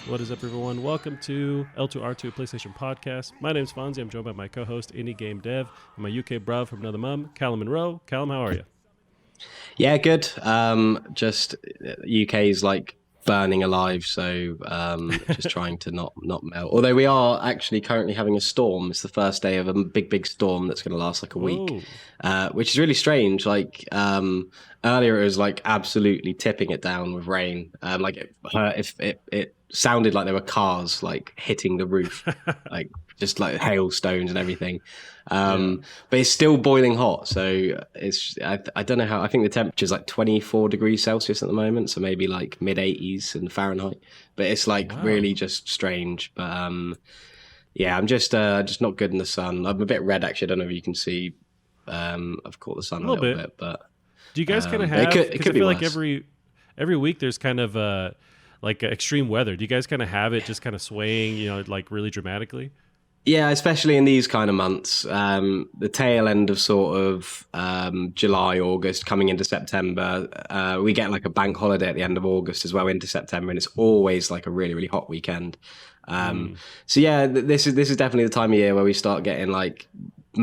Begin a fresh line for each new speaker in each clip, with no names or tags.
What is up, everyone? Welcome to L2R2 PlayStation Podcast. My name's Fonzie. I'm joined by my co-host, Indie Game Dev, and my UK bruv from another mum, Callum Monroe. Callum, how are you?
Yeah, good. Just UK's like burning alive, so just trying to not melt. Although we are actually currently having a storm. It's the first day of a big storm that's going to last like a week, which is really strange. Like earlier, it was like absolutely tipping it down with rain. It sounded like there were cars like hitting the roof, like just like hailstones and everything. But it's still boiling hot, so I don't know how. I think the temperature is like 24 degrees Celsius at the moment, so maybe like mid 80s in Fahrenheit. But it's like really just strange. But yeah, I'm just not good in the sun. I'm a bit red actually. I don't know if you can see. I've caught the sun a little bit, but
do you guys kind of have?
It could be
feel
worse.
like every week there's kind of like extreme weather. Do you guys kind of have it just kind of swaying, like really dramatically?
Yeah, especially in these kind of months, the tail end of sort of July, August, coming into September, we get like a bank holiday at the end of August as well into September, and it's always like a really, really hot weekend. So yeah, this is definitely the time of year where we start getting like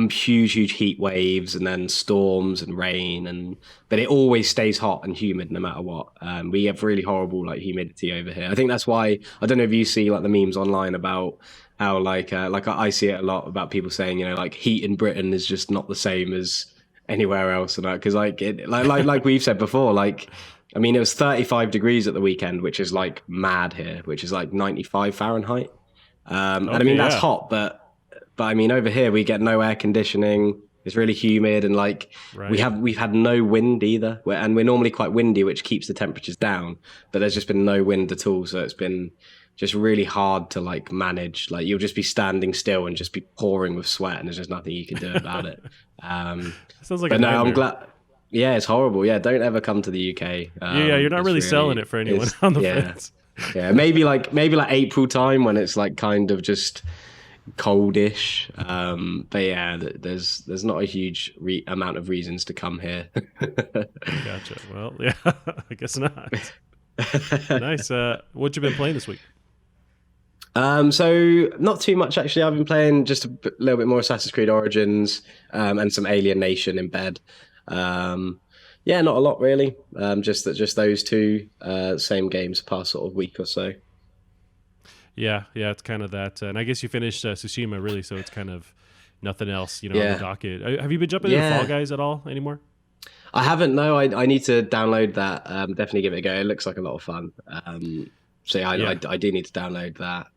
huge heat waves and then storms and rain, but it always stays hot and humid no matter what. We have really horrible like humidity over here. I think that's why I don't know if you see like the memes online about how like I see it a lot about people saying like heat in Britain is just not the same as anywhere else, and because like we've said before, like I mean it was 35 degrees at the weekend, which is like mad here, which is like 95 Fahrenheit. And I mean that's hot, but I mean over here we get no air conditioning. It's really humid, and like we've had no wind either, and we're normally quite windy, which keeps the temperatures down. But there's just been no wind at all, so it's been just really hard to like manage. Like you'll just be standing still and just be pouring with sweat, and there's just nothing you can do about it.
Sounds like
but
a nightmare.
I'm glad. Yeah, it's horrible. Yeah, don't ever come to the UK.
You're not really selling it for anyone on the fence.
Yeah, maybe like April time when it's like kind of just coldish. But yeah, there's not a huge amount of reasons to come here.
Gotcha. Well, yeah, I guess not. Nice. What you been playing this week?
So not too much actually. I've been playing just a little bit more Assassin's Creed Origins, and some Alien Nation in bed. Yeah, not a lot really. Just those two same games past sort of week or so.
Yeah, it's kind of that. And I guess you finished Tsushima really, so it's kind of nothing else, on the docket. Have you been jumping into Fall Guys at all anymore?
I haven't. No, I need to download that. Definitely give it a go. It looks like a lot of fun. So yeah, I do need to download that.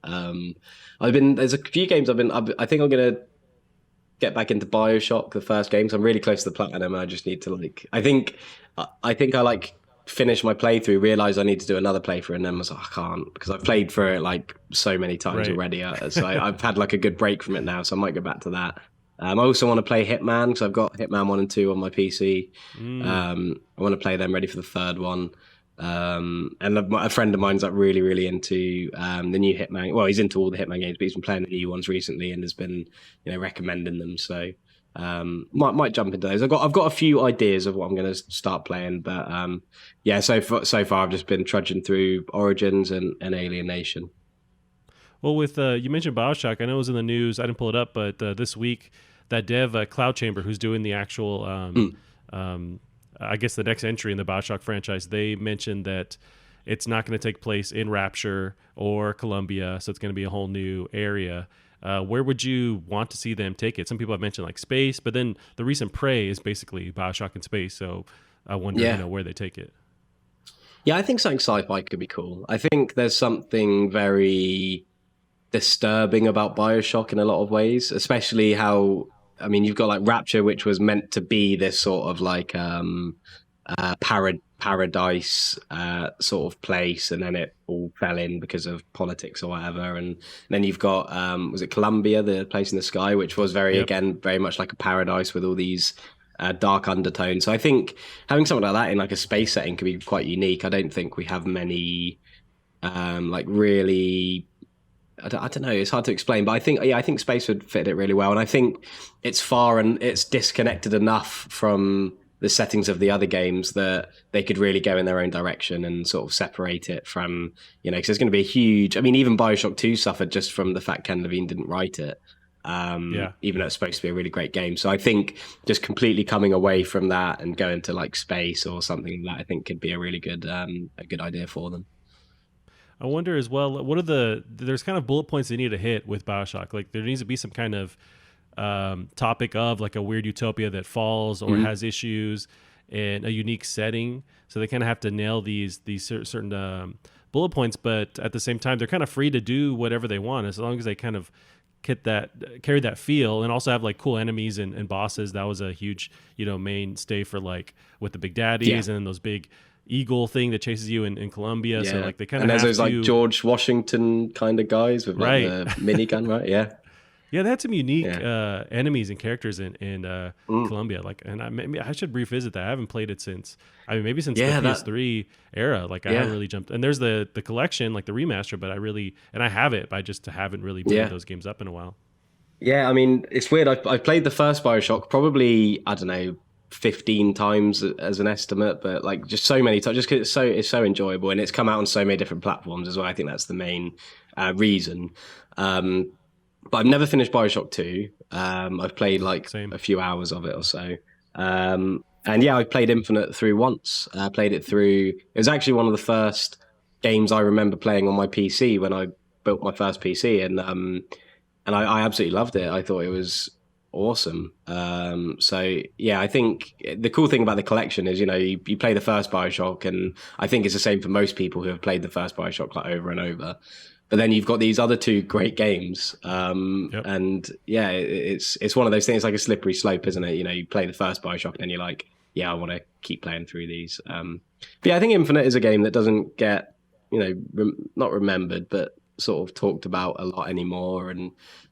There's a few games I think I'm gonna get back into BioShock, the first game. So I'm really close to the platinum. I just need to like. I think I like finish my playthrough, realize I need to do another playthrough, and then was like, I can't because I've played through it like so many times already. So I've had like a good break from it now. So I might go back to that. I also want to play Hitman because I've got Hitman 1 and 2 on my PC. I want to play them ready for the third one. And a friend of mine's like really into the new Hitman. Well, he's into all the Hitman games, but he's been playing the new ones recently and has been recommending them. So might jump into those. I've got a few ideas of what I'm going to start playing, but yeah. So far I've just been trudging through Origins and Alien Nation.
Well, with you mentioned BioShock, I know it was in the news. I didn't pull it up, but this week that dev Cloud Chamber, who's doing the actual, I guess the next entry in the BioShock franchise, they mentioned that it's not going to take place in Rapture or Columbia, so it's going to be a whole new area. Where would you want to see them take it? Some people have mentioned like space, but then the recent Prey is basically BioShock in space, so I wonder where they take it.
Yeah, I think something sci-fi could be cool. I think there's something very disturbing about BioShock in a lot of ways, especially how, I mean, you've got like Rapture, which was meant to be this sort of like paradise sort of place, and then it all fell in because of politics or whatever. And then you've got was it Columbia, the place in the sky, which was very much like a paradise with all these dark undertones. So I think having something like that in like a space setting could be quite unique. I don't think we have many like really. I don't know. It's hard to explain, but I think space would fit it really well, and I think it's far and it's disconnected enough from the settings of the other games that they could really go in their own direction and sort of separate it from, because there's going to be a huge. I mean, even BioShock 2 suffered just from the fact Ken Levine didn't write it. Even though it's supposed to be a really great game. So I think just completely coming away from that and going to like space or something like that, I think could be a really good idea for them.
I wonder as well, there's kind of bullet points they need to hit with BioShock. Like there needs to be some kind of topic of like a weird utopia that falls or has issues and a unique setting. So they kind of have to nail these certain bullet points, but at the same time, they're kind of free to do whatever they want as long as they kind of carry that feel and also have like cool enemies and bosses. That was a huge, mainstay for like with the big daddies and then those big eagle thing that chases you in Colombia. So like they kind of
there's those like George Washington kind of guys with like the minigun, right?
Yeah, they had some unique enemies and characters in Colombia. Like, and maybe I should revisit that. I haven't played it since. Maybe since the PS3 era. Like, I haven't really jumped. And there's the collection, like the remaster. But I have it. But I just haven't really played those games up in a while.
Yeah, I mean, it's weird. I played the first BioShock probably 15 times as an estimate, but like just so many times, just because it's so enjoyable and it's come out on so many different platforms as well. I think that's the main reason. But I've never finished BioShock 2. I've played like a few hours of it or so. And I played Infinite through once. I played it through. It was actually one of the first games I remember playing on my PC when I built my first PC, and I absolutely loved it. I thought it was awesome. I think the cool thing about the collection is, you play the first BioShock, and I think it's the same for most people who have played the first BioShock like over and over. But then you've got these other two great games, and it's one of those things, like a slippery slope, isn't it? You play the first BioShock, and then you're like, I want to keep playing through these. But I think Infinite is a game that doesn't get, not remembered, but sort of talked about a lot anymore. And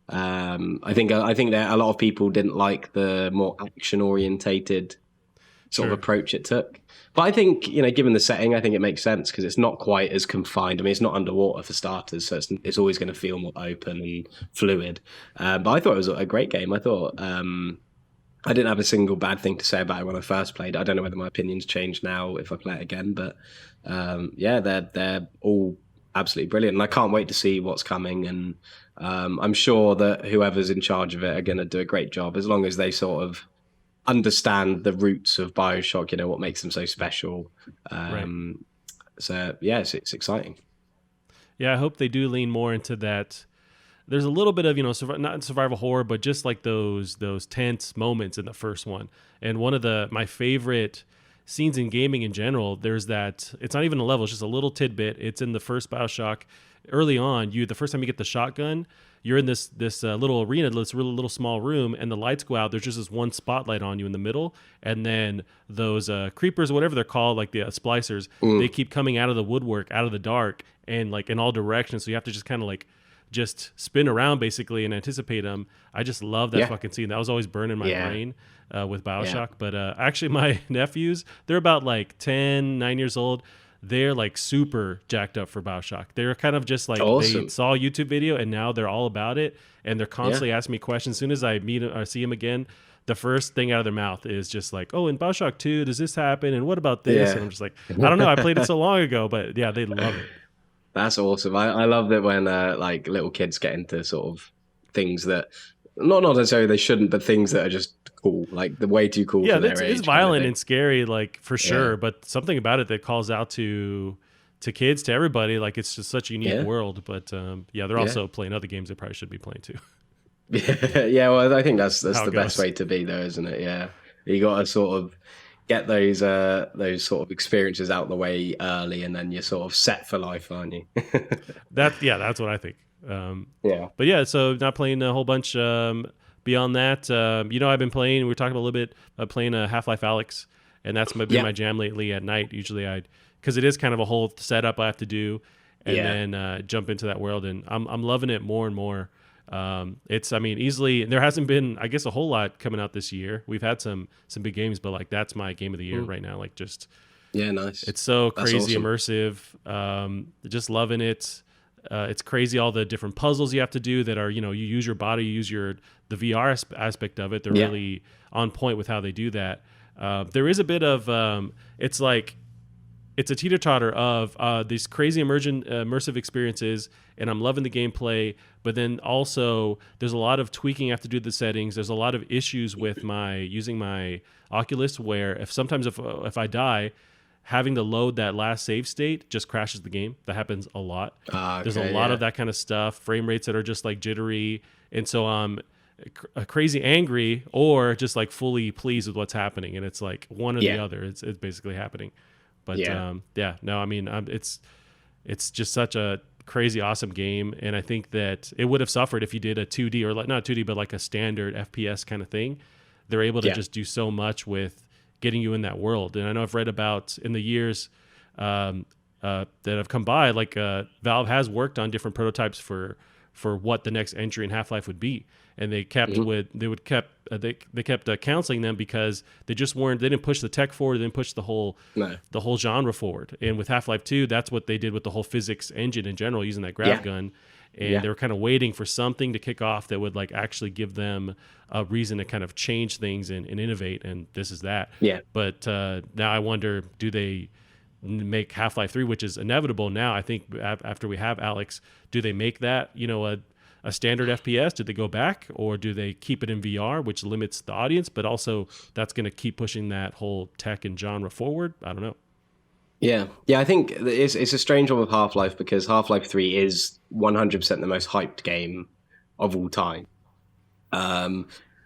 I think that a lot of people didn't like the more action orientated sort of approach it took. But I think, given the setting, I think it makes sense because it's not quite as confined. I mean, it's not underwater for starters, so it's always going to feel more open and fluid. But I thought it was a great game. I thought I didn't have a single bad thing to say about it when I first played it. I don't know whether my opinions change now if I play it again, but they're all absolutely brilliant. And I can't wait to see what's coming. And I'm sure that whoever's in charge of it are going to do a great job as long as they sort of understand the roots of BioShock, what makes them so special. So it's exciting.
Yeah, I hope they do lean more into that. There's a little bit of, not survival horror, but just like those tense moments in the first one. And one of my favorite scenes in gaming in general, there's that, it's not even a level, it's just a little tidbit. It's in the first BioShock. Early on, the first time you get the shotgun, you're in this little arena, this really little small room, and the lights go out. There's just this one spotlight on you in the middle, and then those creepers, or whatever they're called, like the splicers, they keep coming out of the woodwork, out of the dark, and like in all directions. So you have to just kind of like just spin around basically and anticipate them. I just love that fucking scene. That was always burning my brain with BioShock. But actually, my nephews, they're about like 9 years old. They're like super jacked up for BioShock. They're kind of just like, they saw a YouTube video and now they're all about it. And they're constantly asking me questions. As soon as I meet them or see them again, the first thing out of their mouth is just like, oh, in BioShock 2, does this happen? And what about this? And I'm just like, I don't know. I played it so long ago, but yeah, they love it.
That's awesome. I love that when like little kids get into sort of things that not necessarily they shouldn't, but things that are just cool, like the way too cool.
Yeah, for their age, it's violent and scary, like for sure. But something about it that calls out to kids, to everybody. Like it's just such a unique world. But they're also playing other games they probably should be playing too.
Well, I think that's the best way to be, though, isn't it? Yeah, you got to sort of get those sort of experiences out the way early, and then you're sort of set for life, aren't you?
That's what I think. But yeah, so not playing a whole bunch. Beyond that, I've been playing. We were talking about a little bit playing Half-Life Alyx, and that's been my jam lately at night. Usually, because it is kind of a whole setup I have to do, and then jump into that world, and I'm loving it more and more. Easily there hasn't been, I guess, a whole lot coming out this year. We've had some big games, but like that's my game of the year right now. Like just
nice.
It's so crazy immersive. Just loving it. It's crazy all the different puzzles you have to do that are, you use your body, you use the VR aspect of it. They're really on point with how they do that. There is a bit of it's like it's a teeter-totter of these crazy immersive experiences, and I'm loving the gameplay, but then also there's a lot of tweaking I have to do to the settings. There's a lot of issues with using my Oculus, where if I die, having to load that last save state just crashes the game. That happens a lot. There's a lot of that kind of stuff, frame rates that are just like jittery, and so I'm crazy angry or just like fully pleased with what's happening, and it's like one or the other. It's basically happening. But no, I mean, it's just such a crazy awesome game, and I think that it would have suffered if you did a 2D or like not 2D but like a standard FPS kind of thing. They're able to just do so much with getting you in that world. And I know I've read about in the years that have come by, like Valve has worked on different prototypes for what the next entry in Half-Life would be, and they kept they kept counseling them because they didn't push the tech forward, they didn't push the whole genre forward. And with Half-Life 2, that's what they did with the whole physics engine in general, using that grav gun. And they were kind of waiting for something to kick off that would like actually give them a reason to kind of change things and innovate. And this is that. Yeah. But now I wonder, do they make Half-Life 3, which is inevitable now? I think after we have Alex, do they make that, a standard FPS? Do they go back, or do they keep it in VR, which limits the audience, but also that's going to keep pushing that whole tech and genre forward? I don't know.
Yeah, I think it's a strange one with Half-Life, because Half-Life 3 is 100% the most hyped game of all time.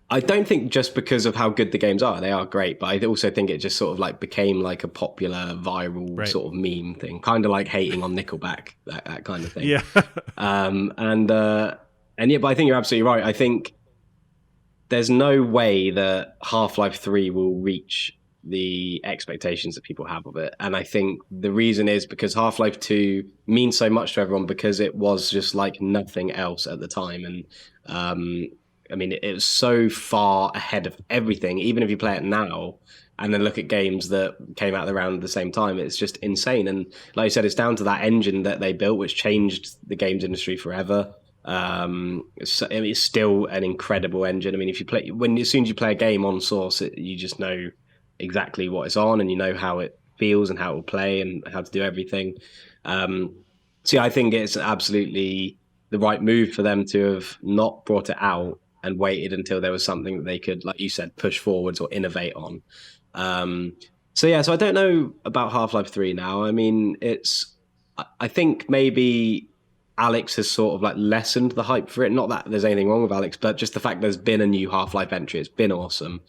I don't think just because of how good the games are, they are great, but I also think it just sort of like became like a popular viral sort of meme thing, kind of like hating on Nickelback, that kind of thing. Yeah. But I think you're absolutely right. I think there's no way that Half-Life 3 will reach the expectations that people have of it. And I think the reason is because Half-Life 2 means so much to everyone because it was just like nothing else at the time. And I mean, it was so far ahead of everything. Even if you play it now and then look at games that came out around the same time, it's just insane. And like you said, it's down to that engine that they built, which changed the games industry forever. It's still an incredible engine. I mean, if you play, as soon as you play a game on Source, you just know exactly what it's on, and you know how it feels and how it will play and how to do everything. So I think it's absolutely the right move for them to have not brought it out and waited until there was something that they could, like you said, push forwards or innovate on. So I don't know about Half-Life 3 now. I mean, I think maybe Alex has sort of like lessened the hype for it. Not that there's anything wrong with Alex, but just the fact there's been a new Half-Life entry. It's been awesome.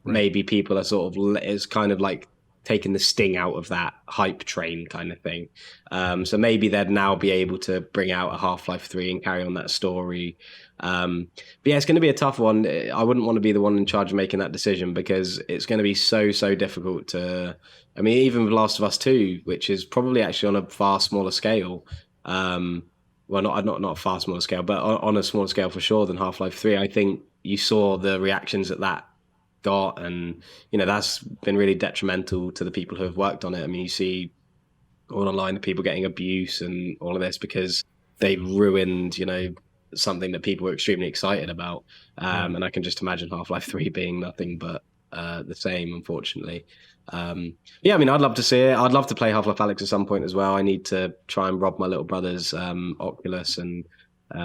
Right. Maybe people are sort of, it's kind of like taking the sting out of that hype train kind of thing. So maybe they'd now be able to bring out a Half-Life 3 and carry on that story. But yeah, it's going to be a tough one. I wouldn't want to be the one in charge of making that decision, because it's going to be so difficult to, I mean, even with Last of Us 2, which is probably actually on a far smaller scale. Well, not a far smaller scale, but on a smaller scale for sure than Half-Life 3. I think you saw the reactions that got, and that's been really detrimental to the people who have worked on it. I mean, you see all online people getting abuse and all of this because they ruined something that people were extremely excited about, and I can just imagine Half-Life 3 being nothing but the same, unfortunately. I mean, I'd love to see it. I'd love to play Half-Life Alyx at some point as well. I need to try and rob my little brother's Oculus and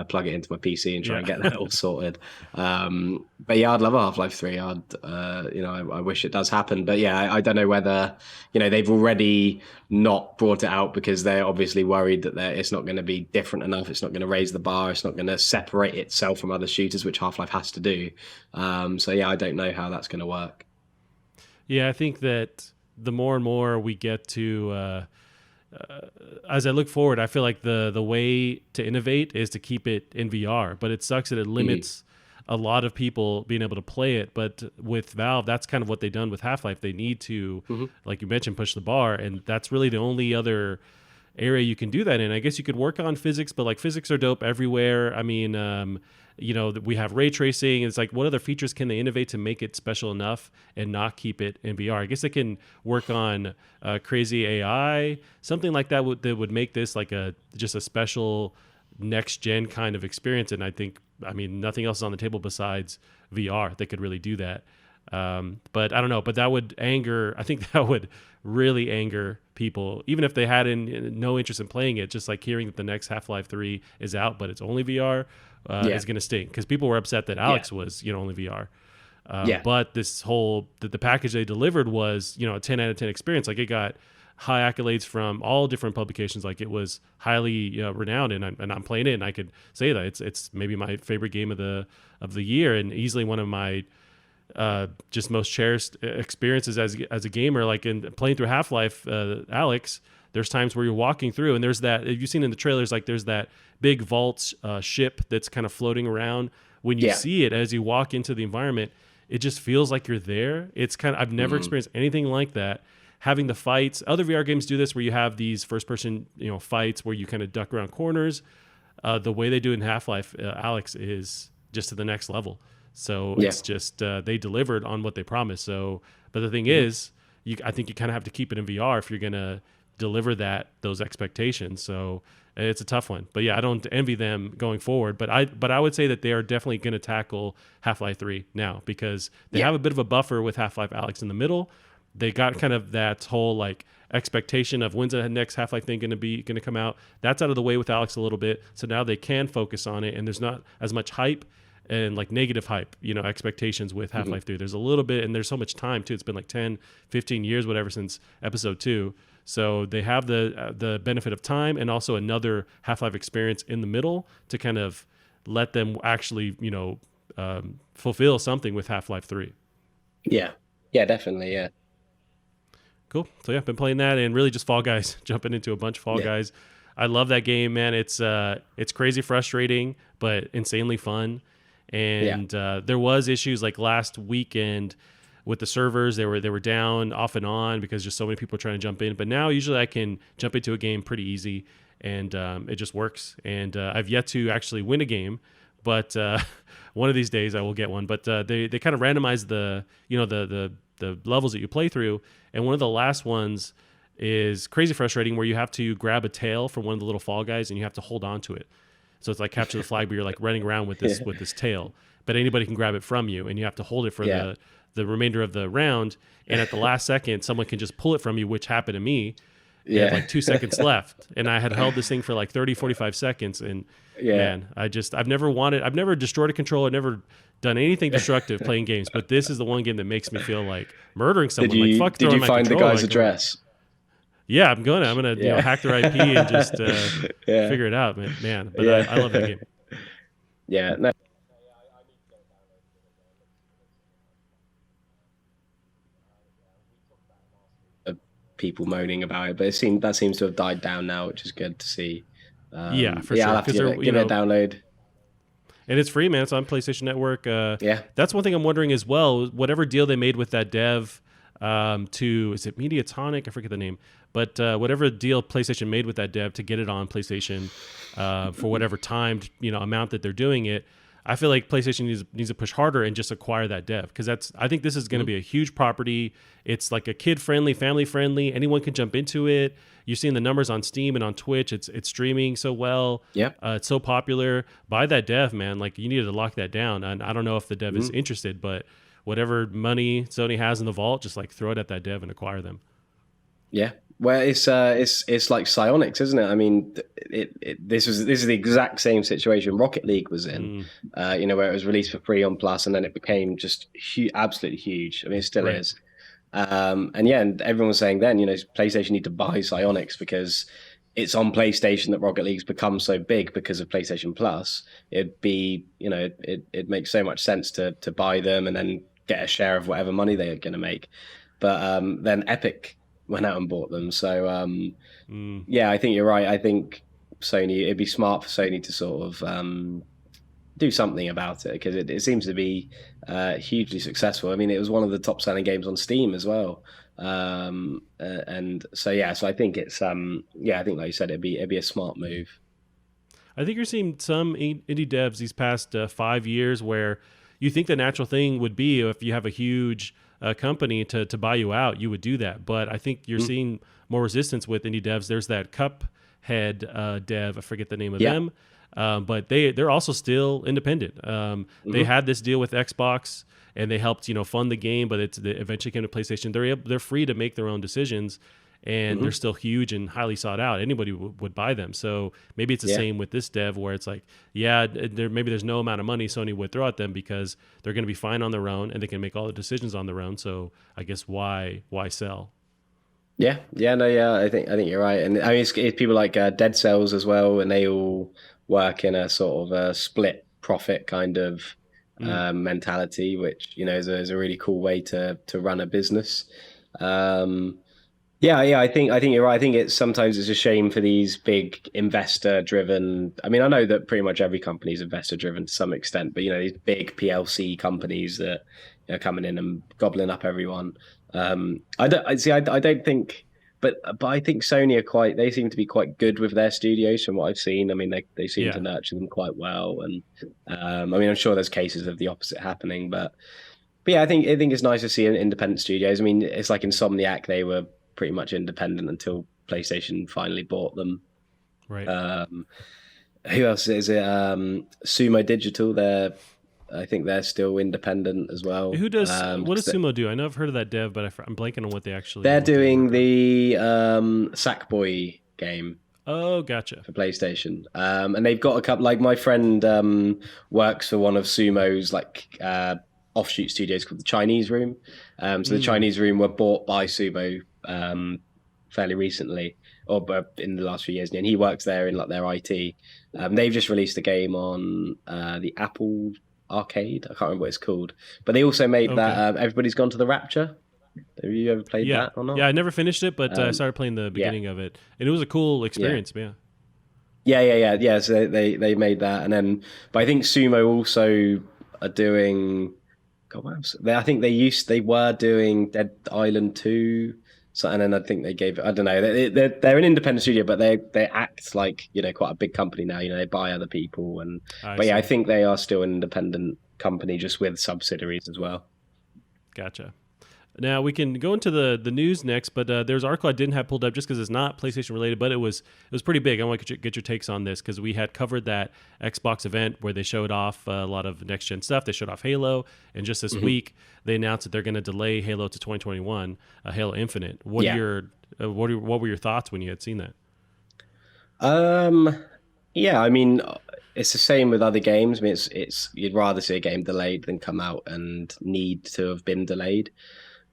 plug it into my PC and try and get that all sorted. But yeah, I'd love a Half-Life 3. I wish it does happen. But yeah, I don't know whether, they've already not brought it out because they're obviously worried that it's not going to be different enough. It's not going to raise the bar. It's not going to separate itself from other shooters, which Half-Life has to do. So yeah, I don't know how that's going to work.
Yeah, I think that the more and more we get to, as I look forward, I feel like the way to innovate is to keep it in VR, but it sucks that it limits a lot of people being able to play it. But with Valve, that's kind of what they've done with Half-Life. They need to, like you mentioned, push the bar, and that's really the only other area you can do that in. I guess you could work on physics, but like physics are dope everywhere. I mean, we have ray tracing. It's like, what other features can they innovate to make it special enough and not keep it in VR? I guess they can work on crazy AI, something like that would make this like just a special next gen kind of experience. And I think, nothing else is on the table besides VR that could really do that. But I don't know. But that would anger. I think that would really anger people, even if they had no interest in playing it. Just like hearing that the next Half-Life 3 is out, but it's only VR, is going to stink, because people were upset that Alex was only VR. But this whole the package they delivered was a 10 out of 10 experience. Like, it got high accolades from all different publications. Like, it was highly renowned, and I'm playing it, and I could say that it's maybe my favorite game of the year, and easily one of my just most cherished experiences as a gamer. Like, in playing through Half-Life, Alex, there's times where you're walking through, and there's that, you've seen in the trailers, like there's that big vault ship that's kind of floating around. When you see it as you walk into the environment, it just feels like you're there. It's kind of, I've never experienced anything like that. Having the fights, other VR games do this, where you have these first-person fights where you kind of duck around corners. The way they do it in Half-Life, Alex, is just to the next level. So it's just they delivered on what they promised. So, but the thing is, I think you kind of have to keep it in VR if you're gonna deliver those expectations. So it's a tough one. But yeah, I don't envy them going forward. But I would say that they are definitely going to tackle Half-Life 3 now, because they have a bit of a buffer with Half-Life Alex in the middle. They got kind of that whole like expectation of when's the next Half-Life thing going to come out. That's out of the way with Alex a little bit. So now they can focus on it, and there's not as much hype and like negative hype, expectations with Half-Life 3. There's a little bit, and there's so much time too. It's been like 10, 15 years, whatever, since episode 2. So they have the benefit of time, and also another Half-Life experience in the middle to kind of let them actually, fulfill something with Half-Life 3.
Yeah, definitely, yeah.
Cool. So yeah, I've been playing that, and really just Fall Guys, jumping into a bunch of Fall Guys. I love that game, man. It's crazy frustrating, but insanely fun. And there was issues like last weekend with the servers. They were down off and on because just so many people trying to jump in. But now usually I can jump into a game pretty easy, and it just works. And I've yet to actually win a game, but one of these days I will get one. But they kind of randomize the levels that you play through, and one of the last ones is crazy frustrating, where you have to grab a tail from one of the little Fall Guys and you have to hold on to it. So it's like capture the flag, but you're like running around with this tail, but anybody can grab it from you, and you have to hold it for the remainder of the round. And at the last second, someone can just pull it from you, which happened to me. You had like 2 seconds left, and I had held this thing for like 30, 45 seconds. And man, I've never destroyed a controller, never done anything destructive playing games, but this is the one game that makes me feel like murdering someone.
Did you find the guy's address?
Yeah, I'm gonna hack their IP and just figure it out, man. But I love that game.
Yeah, no. People moaning about it, but that seems to have died down now, which is good to see.
For sure.
I'll have to give it a download.
And it's free, man. It's on PlayStation Network. That's one thing I'm wondering as well. Whatever deal they made with that dev is it Mediatonic? I forget the name. But whatever deal PlayStation made with that dev to get it on PlayStation for whatever timed amount that they're doing it, I feel like PlayStation needs to push harder and just acquire that dev, because I think this is going to be a huge property. It's like a kid-friendly, family-friendly. Anyone can jump into it. You're seeing the numbers on Steam and on Twitch. It's streaming so well. Yep. It's so popular. Buy that dev, man. Like, you needed to lock that down. And I don't know if the dev is interested, but whatever money Sony has in the vault, just like throw it at that dev and acquire them.
Yeah. Well, it's like Psyonix, isn't it? I mean, this is the exact same situation Rocket League was in, where it was released for free on Plus, and then it became just absolutely huge. I mean, it still is. And everyone was saying then, PlayStation need to buy Psyonix because it's on PlayStation that Rocket League's become so big because of PlayStation Plus. It'd be, it makes so much sense to buy them and then get a share of whatever money they're going to make. But then Epic went out and bought them. So, I think you're right. I think it'd be smart for Sony to sort of do something about it, because it seems to be hugely successful. I mean, it was one of the top selling games on Steam as well. And so I think it's, I think like you said, it'd be a smart move.
I think you're seeing some indie devs these past 5 years where you think the natural thing would be, if you have a huge company to buy you out, you would do that. But I think you're seeing more resistance with indie devs. There's that Cuphead dev, I forget the name of them. but they're also still independent. They had this deal with Xbox, and they helped fund the game, but they eventually came to PlayStation. They're free to make their own decisions, and they're still huge and highly sought out. Anybody would buy them. So maybe it's the same with this dev, where it's like, maybe there's no amount of money Sony would throw at them because they're going to be fine on their own and they can make all the decisions on their own. So I guess why sell?
Yeah, I think you're right, and I mean it's people like Dead Cells as well, and they all work in a sort of a split profit kind of mentality, which is a really cool way to run a business. I think you're right. I think sometimes it's a shame for these big investor driven. I mean, I know that pretty much every company is investor driven to some extent, but these big PLC companies that coming in and gobbling up everyone. I don't think, but I think Sony they seem to be quite good with their studios from what I've seen. I mean, they seem to nurture them quite well, and I mean, I'm sure there's cases of the opposite happening, but yeah, I think it's nice to see independent studios. I mean, it's like Insomniac; they were pretty much independent until PlayStation finally bought them.
Right.
Who else is it? Sumo Digital. I think they're still independent as well.
Who does? What does Sumo do? I know I've heard of that dev, but I'm blanking on what they actually.
They're doing the Sackboy game.
Oh, gotcha.
For PlayStation, and they've got a couple. Like my friend works for one of Sumo's offshoot studios called the Chinese Room. So the Chinese Room were bought by Sumo fairly recently, or in the last few years, and he works there in their IT. They've just released a game on the Apple Arcade. I can't remember what it's called, but they also made that Everybody's Gone to the Rapture. Have you ever played that or not?
Yeah, I never finished it, but I started playing the beginning of it, and it was a cool experience.
Yeah. So they made that, and then, but I think Sumo also are doing. God, what else? I think they were doing Dead Island 2. So, and then I think they gave. I don't know. They're an independent studio, but they act like quite a big company now. They buy other people, and I think they are still an independent company, just with subsidiaries as well.
Gotcha. Now we can go into the news next, but there's an article I didn't have pulled up just because it's not PlayStation related, but it was pretty big. I want to get your takes on this because we had covered that Xbox event where they showed off a lot of next gen stuff. They showed off Halo, and just this week they announced that they're going to delay Halo to 2021, Halo Infinite. What were your thoughts when you had seen that?
I mean, it's the same with other games. I mean, it's you'd rather see a game delayed than come out and need to have been delayed.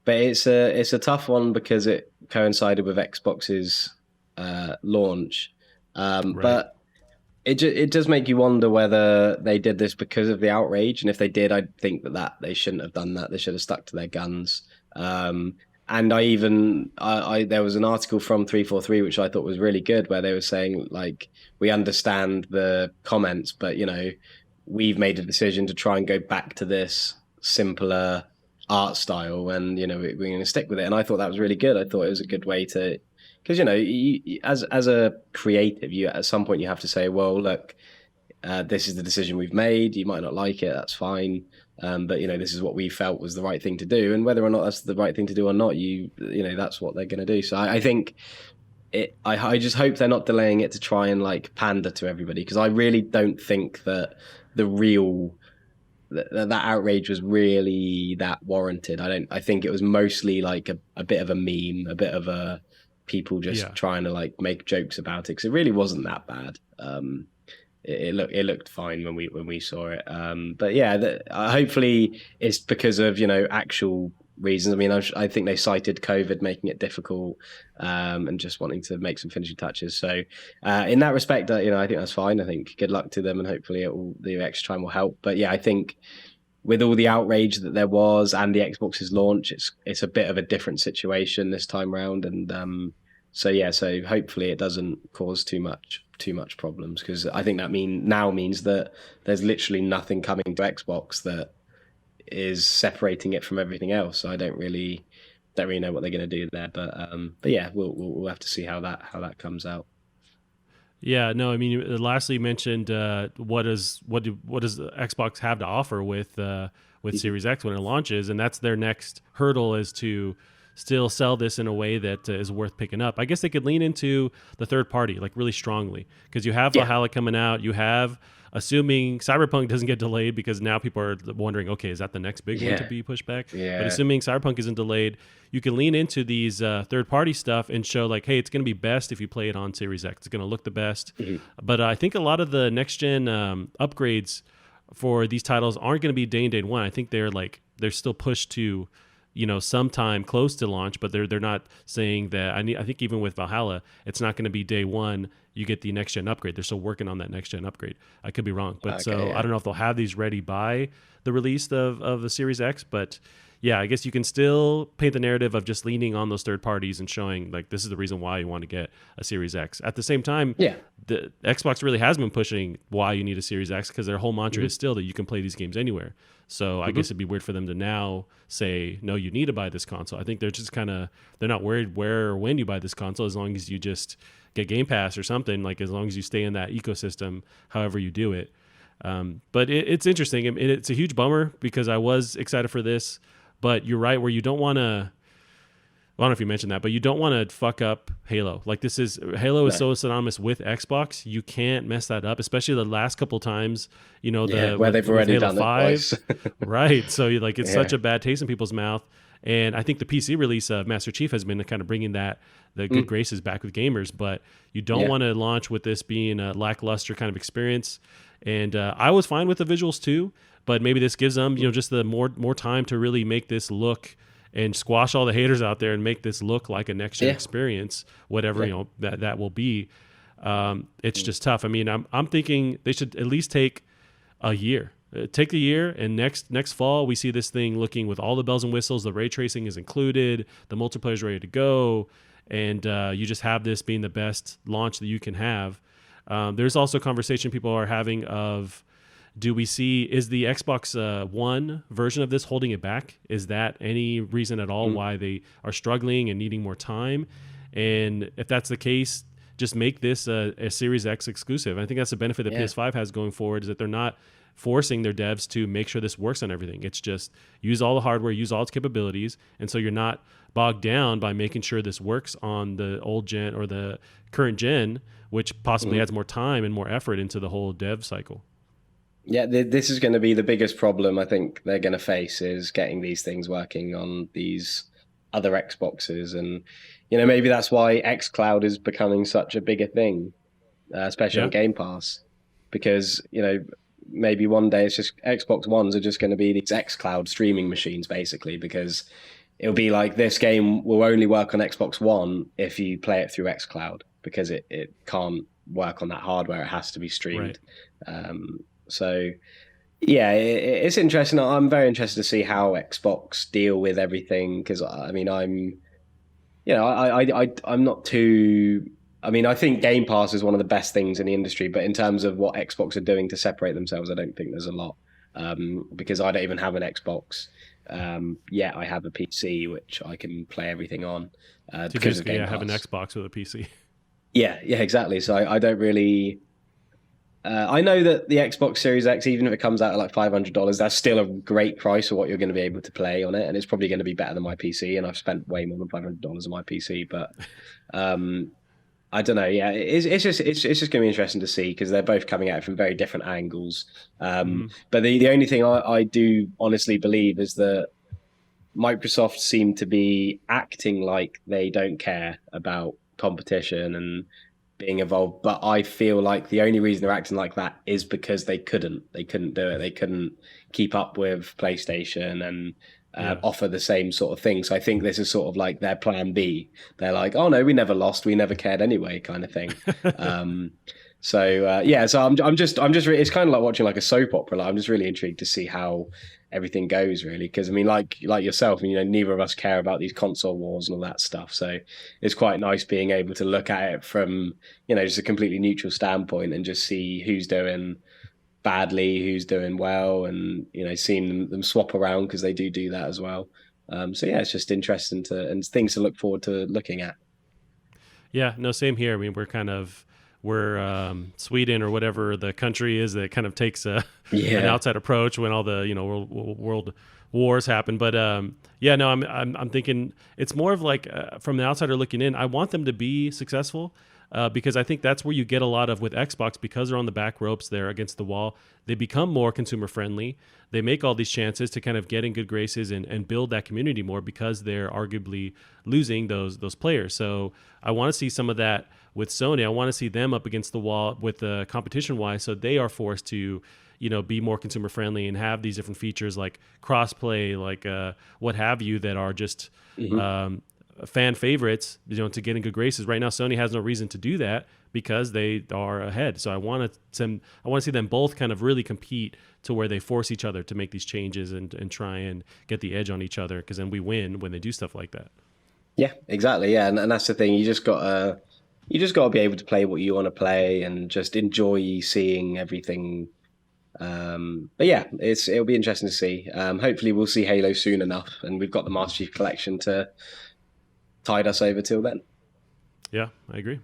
But it's a tough one because it coincided with Xbox's launch. But it does make you wonder whether they did this because of the outrage. And if they did, I think that they shouldn't have done that. They should have stuck to their guns. And there was an article from 343 which I thought was really good, where they were saying we understand the comments, but we've made a decision to try and go back to this simpler art style, and we're going to stick with it. And I thought that was really good. I thought it was a good way to, because as a creative, at some point you have to say, well, look, this is the decision we've made. You might not like it, that's fine, but this is what we felt was the right thing to do, and whether or not that's the right thing to do or not, that's what they're going to do. So I think I just hope they're not delaying it to try and pander to everybody, because I really don't think that that outrage was really that warranted. I think it was mostly a bit of a meme, a bit of a people just trying to make jokes about it, because it really wasn't that bad. It looked fine when we saw it. But yeah, hopefully it's because of actual reasons. I mean, I think they cited COVID making it difficult, and just wanting to make some finishing touches. So in that respect, I think that's fine. I think good luck to them, and hopefully the extra time will help. But yeah, I think with all the outrage that there was and the Xbox's launch, it's a bit of a different situation this time round. And so hopefully it doesn't cause too much problems, because I think that now means that there's literally nothing coming to Xbox that is separating it from everything else. So I don't really know what they're going to do there, but yeah, we'll have to see how that comes out.
Yeah, no, I mean, lastly, you mentioned what does Xbox have to offer with Series X when it launches, and that's their next hurdle, is to still sell this in a way that is worth picking up. I guess they could lean into the third party like really strongly, because you have Valhalla coming out. You have, assuming Cyberpunk doesn't get delayed, because now people are wondering, okay, is that the next big one to be pushed back? But assuming Cyberpunk isn't delayed, you can lean into these third-party stuff and show like, hey, it's going to be best if you play it on Series X. It's going to look the best. But I think a lot of the next-gen upgrades for these titles aren't going to be day and date one. I think they're still pushed to, sometime close to launch, but they're not saying that. I think even with Valhalla, it's not going to be day one you get the next gen upgrade. They're still working on that next gen upgrade. I could be wrong, but I don't know if they'll have these ready by the release of the Series X. But yeah, I guess you can still paint the narrative of just leaning on those third parties and showing like this is the reason why you want to get a Series X. At the same time, the Xbox really has been pushing why you need a Series X, because their whole mantra is still that you can play these games anywhere. So I guess it'd be weird for them to now say, no, you need to buy this console. I think they're just they're not worried where or when you buy this console, as long as you just get Game Pass or something, like as long as you stay in that ecosystem, however you do it. But it's interesting. And it's a huge bummer because I was excited for this, but you're right where you don't want to, I don't know if you mentioned that, but you don't want to fuck up Halo. Like Halo is so synonymous with Xbox. You can't mess that up, especially the last couple times,
where they've already
Halo
done
5,
it twice.
Right. So it's such a bad taste in people's mouth. And I think the PC release of Master Chief has been kind of bringing the good graces back with gamers, but you don't want to launch with this being a lackluster kind of experience. And I was fine with the visuals too, but maybe this gives them, just the more time to really make this look and squash all the haters out there and make this look like a next gen experience, whatever that will be. It's just tough. I mean, I'm thinking they should at least take a year. Take the year, and next fall we see this thing looking with all the bells and whistles. The ray tracing is included, the multiplayer is ready to go, and you just have this being the best launch that you can have. There's also conversation people are having of, is the Xbox One version of this holding it back? Is that any reason at all why they are struggling and needing more time? And if that's the case, just make this a Series X exclusive. I think that's the benefit that PS5 has going forward, is that they're not forcing their devs to make sure this works on everything. It's just use all the hardware, use all its capabilities, and so you're not bogged down by making sure this works on the old gen or the current gen, which possibly adds more time and more effort into the whole dev cycle.
Yeah, this is going to be the biggest problem I think they're going to face, is getting these things working on these other Xboxes. And, maybe that's why xCloud is becoming such a bigger thing, especially on Game Pass, because, maybe one day it's just Xbox Ones are just going to be these xCloud streaming machines, basically, because it'll be like this game will only work on Xbox One if you play it through xCloud, because it can't work on that hardware. It has to be streamed. Right. So, yeah, it's interesting. I'm very interested to see how Xbox deal with everything, because I mean, I'm not too. I mean, I think Game Pass is one of the best things in the industry, but in terms of what Xbox are doing to separate themselves, I don't think there's a lot, because I don't even have an Xbox. Yet I have a PC which I can play everything on. Because of Game Pass.
Have an Xbox with a PC.
Yeah, exactly. So I don't really. I know that the Xbox Series X, even if it comes out at like $500, that's still a great price for what you're going to be able to play on it, and it's probably going to be better than my PC. And I've spent way more than $500 on my PC, but I don't know. Yeah, it's just going to be interesting to see, because they're both coming at it from very different angles. But the only thing I do honestly believe is that Microsoft seem to be acting like they don't care about competition and being involved, but I feel like the only reason they're acting like that is because they couldn't do it. They couldn't keep up with PlayStation and offer the same sort of thing. So I think this is sort of like their plan B. They're like, oh no, we never lost, we never cared anyway, kind of thing. So I'm just it's kind of like watching like a soap opera. Like, I'm just really intrigued to see how everything goes, really, because I mean, like yourself, neither of us care about these console wars and all that stuff. So it's quite nice being able to look at it from just a completely neutral standpoint and just see who's doing badly, who's doing well, and seeing them swap around, because they do that as well. So yeah, it's just interesting and things to look forward to looking at.
Yeah, no, same here. I mean, we're Sweden or whatever the country is that kind of takes an outside approach when all the wars happen. But yeah, no, I'm thinking it's more of like from the outsider looking in, I want them to be successful. Because I think that's where you get a lot of with Xbox, because they're on the back ropes, they're against the wall. They become more consumer friendly. They make all these chances to kind of get in good graces and build that community more, because they're arguably losing those players. So I want to see some of that with Sony. I want to see them up against the wall with the competition wise, so they are forced to be more consumer friendly and have these different features like crossplay, like what have you, that are just fan favorites, to get in good graces. Right now, Sony has no reason to do that because they are ahead. So I want to see them both kind of really compete to where they force each other to make these changes and try and get the edge on each other, because then we win when they do stuff like that.
Yeah, exactly. Yeah, and that's the thing. You just got to be able to play what you want to play and just enjoy seeing everything. But yeah, it'll be interesting to see. Hopefully, we'll see Halo soon enough, and we've got the Master Chief Collection to tide us over till then.
Yeah, I agree.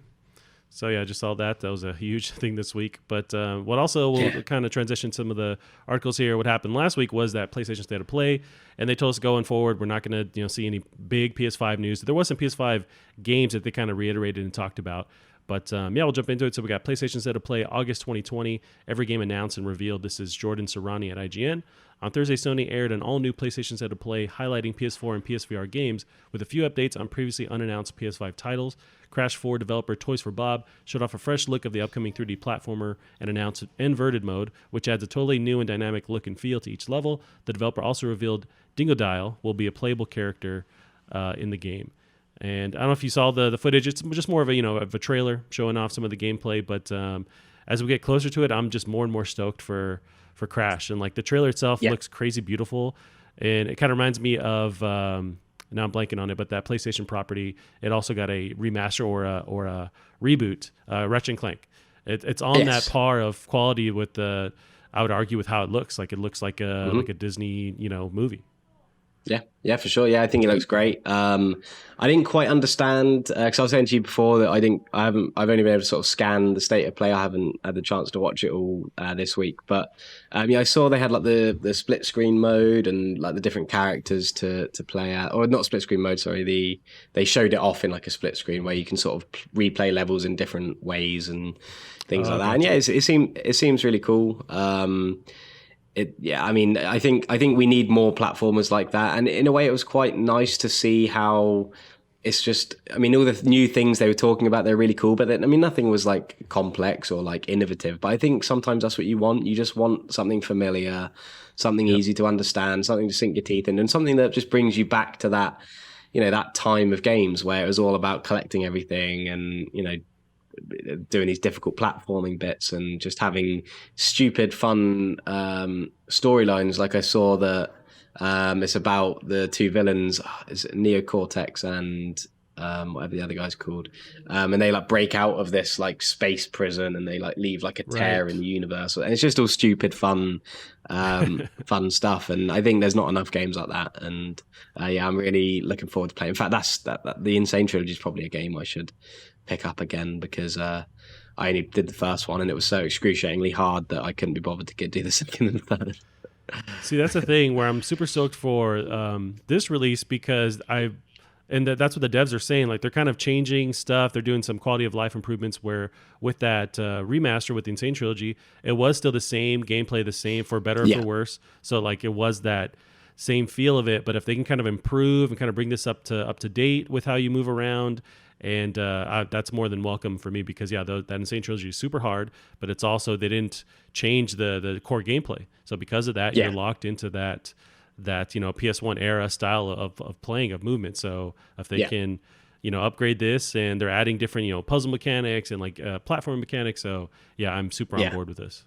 So yeah, I just saw that. That was a huge thing this week. But what also will kind of transition some of the articles here. What happened last week was that PlayStation State of Play, and they told us going forward, we're not going to see any big PS5 news. There was some PS5 games that they kind of reiterated and talked about. But yeah, we'll jump into it. So we got PlayStation State of Play August 2020. Every game announced and revealed. This is Jordan Serrani at IGN. On Thursday, Sony aired an all-new PlayStation State of Play highlighting PS4 and PSVR games with a few updates on previously unannounced PS5 titles. Crash 4 developer Toys for Bob showed off a fresh look of the upcoming 3D platformer and announced Inverted Mode, which adds a totally new and dynamic look and feel to each level. The developer also revealed Dingodile will be a playable character in the game. And I don't know if you saw the footage. It's just more of a trailer showing off some of the gameplay. But as we get closer to it, I'm just more and more stoked for Crash. And like the trailer itself looks crazy beautiful, and it kind of reminds me of now I'm blanking on it, but that PlayStation property. It also got a remaster or a reboot, Ratchet & Clank. It's on that par of quality with the. I would argue with how it looks. Like it looks like a Disney movie.
Yeah, for sure. Yeah, I think it looks great. I didn't quite understand because I was saying to you before that I've only been able to sort of scan the State of Play. I haven't had the chance to watch it all this week, but I saw they had like the split screen mode and like the different characters to play at, or not split screen mode. Sorry, they showed it off in like a split screen where you can sort of replay levels in different ways and things like that. And yeah, it seems really cool. I think we need more platformers like that, and in a way it was quite nice to see how it's just, all the new things they were talking about, they're really cool, but nothing was like complex or like innovative. But I think sometimes that's what you want. You just want something familiar, something easy to understand, something to sink your teeth in, and something that just brings you back to that, that time of games where it was all about collecting everything and, doing these difficult platforming bits and just having stupid fun storylines. Like I saw that it's about the two villains, is it Neocortex and whatever the other guy's called, and they like break out of this like space prison and they like leave like a tear in the universe, and it's just all stupid fun fun stuff. And I think there's not enough games like that, and I'm really looking forward to playing. In fact, that's the Insane Trilogy is probably a game I should pick up again, because I only did the first one and it was so excruciatingly hard that I couldn't be bothered to do the second and third.
See, that's the thing where I'm super stoked for this release, because that's what the devs are saying. Like they're kind of changing stuff. They're doing some quality of life improvements where with that remaster with the Insane Trilogy, it was still the same gameplay, the same for better or for worse. So like it was that same feel of it, but if they can kind of improve and kind of bring this up to date with how you move around, and that's more than welcome for me, because that Insane Trilogy is super hard, but it's also, they didn't change the core gameplay. So because of that, you're locked into that PS1 era style of playing, of movement. So if they can upgrade this, and they're adding different puzzle mechanics and like platform mechanics. So I'm super on board with this.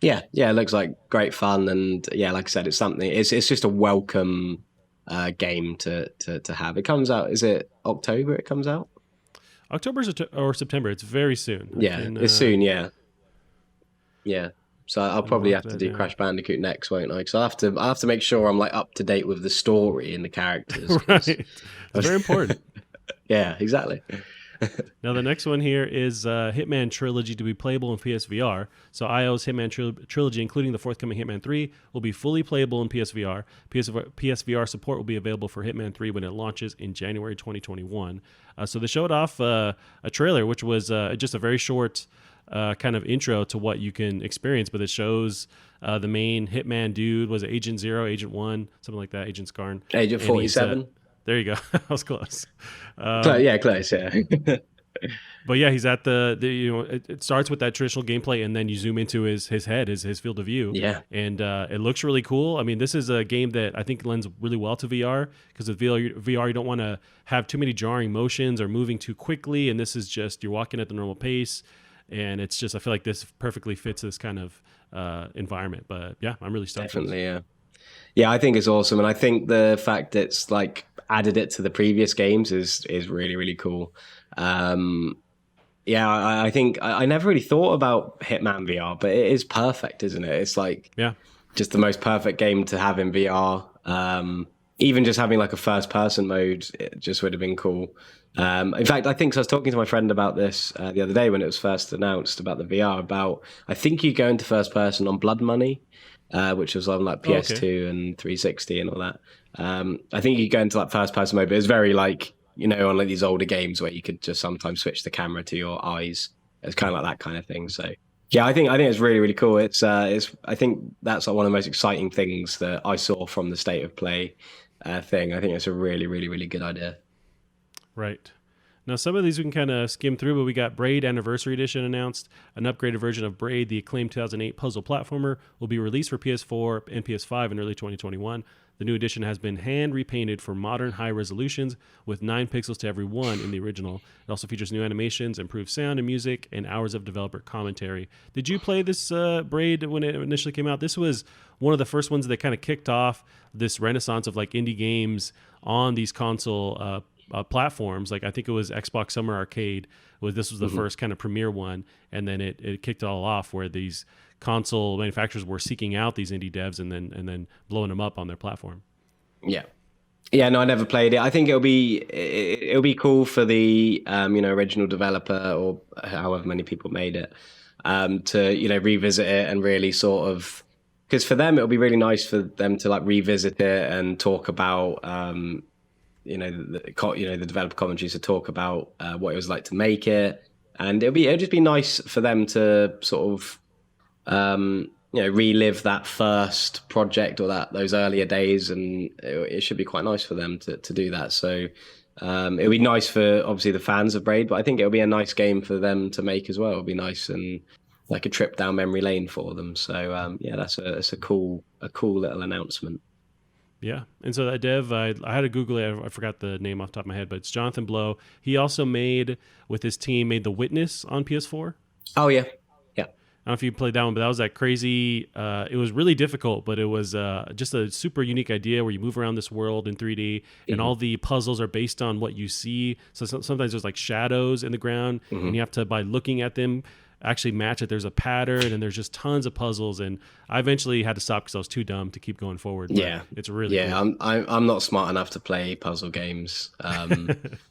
Yeah, it looks like great fun, and like I said, it's something. It's just a welcome game to have. It comes out. Is it October? It comes out.
October or September. It's very soon.
It's soon. Yeah. So I'll probably have to do Crash Bandicoot next, won't I? Because I have to make sure I'm like up to date with the story and the characters.
Right, it's very important.
Yeah, exactly.
Now, the next one here is Hitman Trilogy to be playable in PSVR. So IO's Hitman Trilogy, including the forthcoming Hitman 3, will be fully playable in PSVR. PSVR support will be available for Hitman 3 when it launches in January 2021. So they showed off a trailer, which was just a very short kind of intro to what you can experience, but it shows the main Hitman dude. Was it Agent Zero, Agent 1, something like that, Agent Skarn?
Agent 47.
There you go. I was close.
Yeah, close, yeah.
But yeah, he's at it starts with that traditional gameplay, and then you zoom into his head, his field of view.
Yeah.
And it looks really cool. I mean, this is a game that I think lends really well to VR, because with VR, you don't want to have too many jarring motions or moving too quickly. And this is just, you're walking at the normal pace. And it's just, I feel like this perfectly fits this kind of environment. But yeah, I'm really stoked.
Definitely, yeah. Yeah, I think it's awesome. And I think the fact that it's like added it to the previous games is really, really cool. Yeah, I think I never really thought about Hitman VR, but it is perfect, isn't it? It's like just the most perfect game to have in VR. Even just having like a first person mode, it just would have been cool. In fact, I think, so I was talking to my friend about this the other day when it was first announced about the VR, about, I think you go into first person on Blood Money, which was on like PS2 and 360 and all that. I think you go into like first person mode, but it's very like, you know, on like these older games where you could just sometimes switch the camera to your eyes. It's kind of like that kind of thing. So yeah, I think it's really, really cool. I think that's like one of the most exciting things that I saw from the State of Play thing. I think it's a really, really, really good idea.
Right. Now, some of these we can kind of skim through, but we got Braid Anniversary Edition announced. An upgraded version of Braid, the acclaimed 2008 puzzle platformer, will be released for PS4 and PS5 in early 2021. The new edition has been hand repainted for modern high resolutions with 9 pixels to every one in the original. It also features new animations, improved sound and music, and hours of developer commentary. Did you play this Braid when it initially came out? This was one of the first ones that kind of kicked off this renaissance of like indie games on these console platforms. Like I think it was Xbox Summer Arcade. This was the first kind of premier one, and then it kicked it all off where these console manufacturers were seeking out these indie devs and then blowing them up on their platform.
Yeah. No, I never played it. I think it'll be cool for the original developer or however many people made it to revisit it and really sort of, because for them it'll be really nice for them to like revisit it and talk about the developer commentaries, to talk about what it was like to make it, and it'll just be nice for them to sort of relive that first project or those earlier days, and it should be quite nice for them to do that. So it'll be nice for obviously the fans of Braid, but I think it'll be a nice game for them to make as well. It'll be nice and like a trip down memory lane for them. So that's a cool little announcement.
Yeah, and so that dev, I had to Google it. I forgot the name off the top of my head, but it's Jonathan Blow. He also with his team, made The Witness on PS4.
Oh, yeah.
I don't know if you played that one, but that was that crazy. It was really difficult, but it was just a super unique idea where you move around this world in 3D, and all the puzzles are based on what you see. So sometimes there's like shadows in the ground, and you have to, by looking at them, actually match it. There's a pattern, and there's just tons of puzzles, and I eventually had to stop because I was too dumb to keep going forward. But it's really cool.
I'm not smart enough to play puzzle games,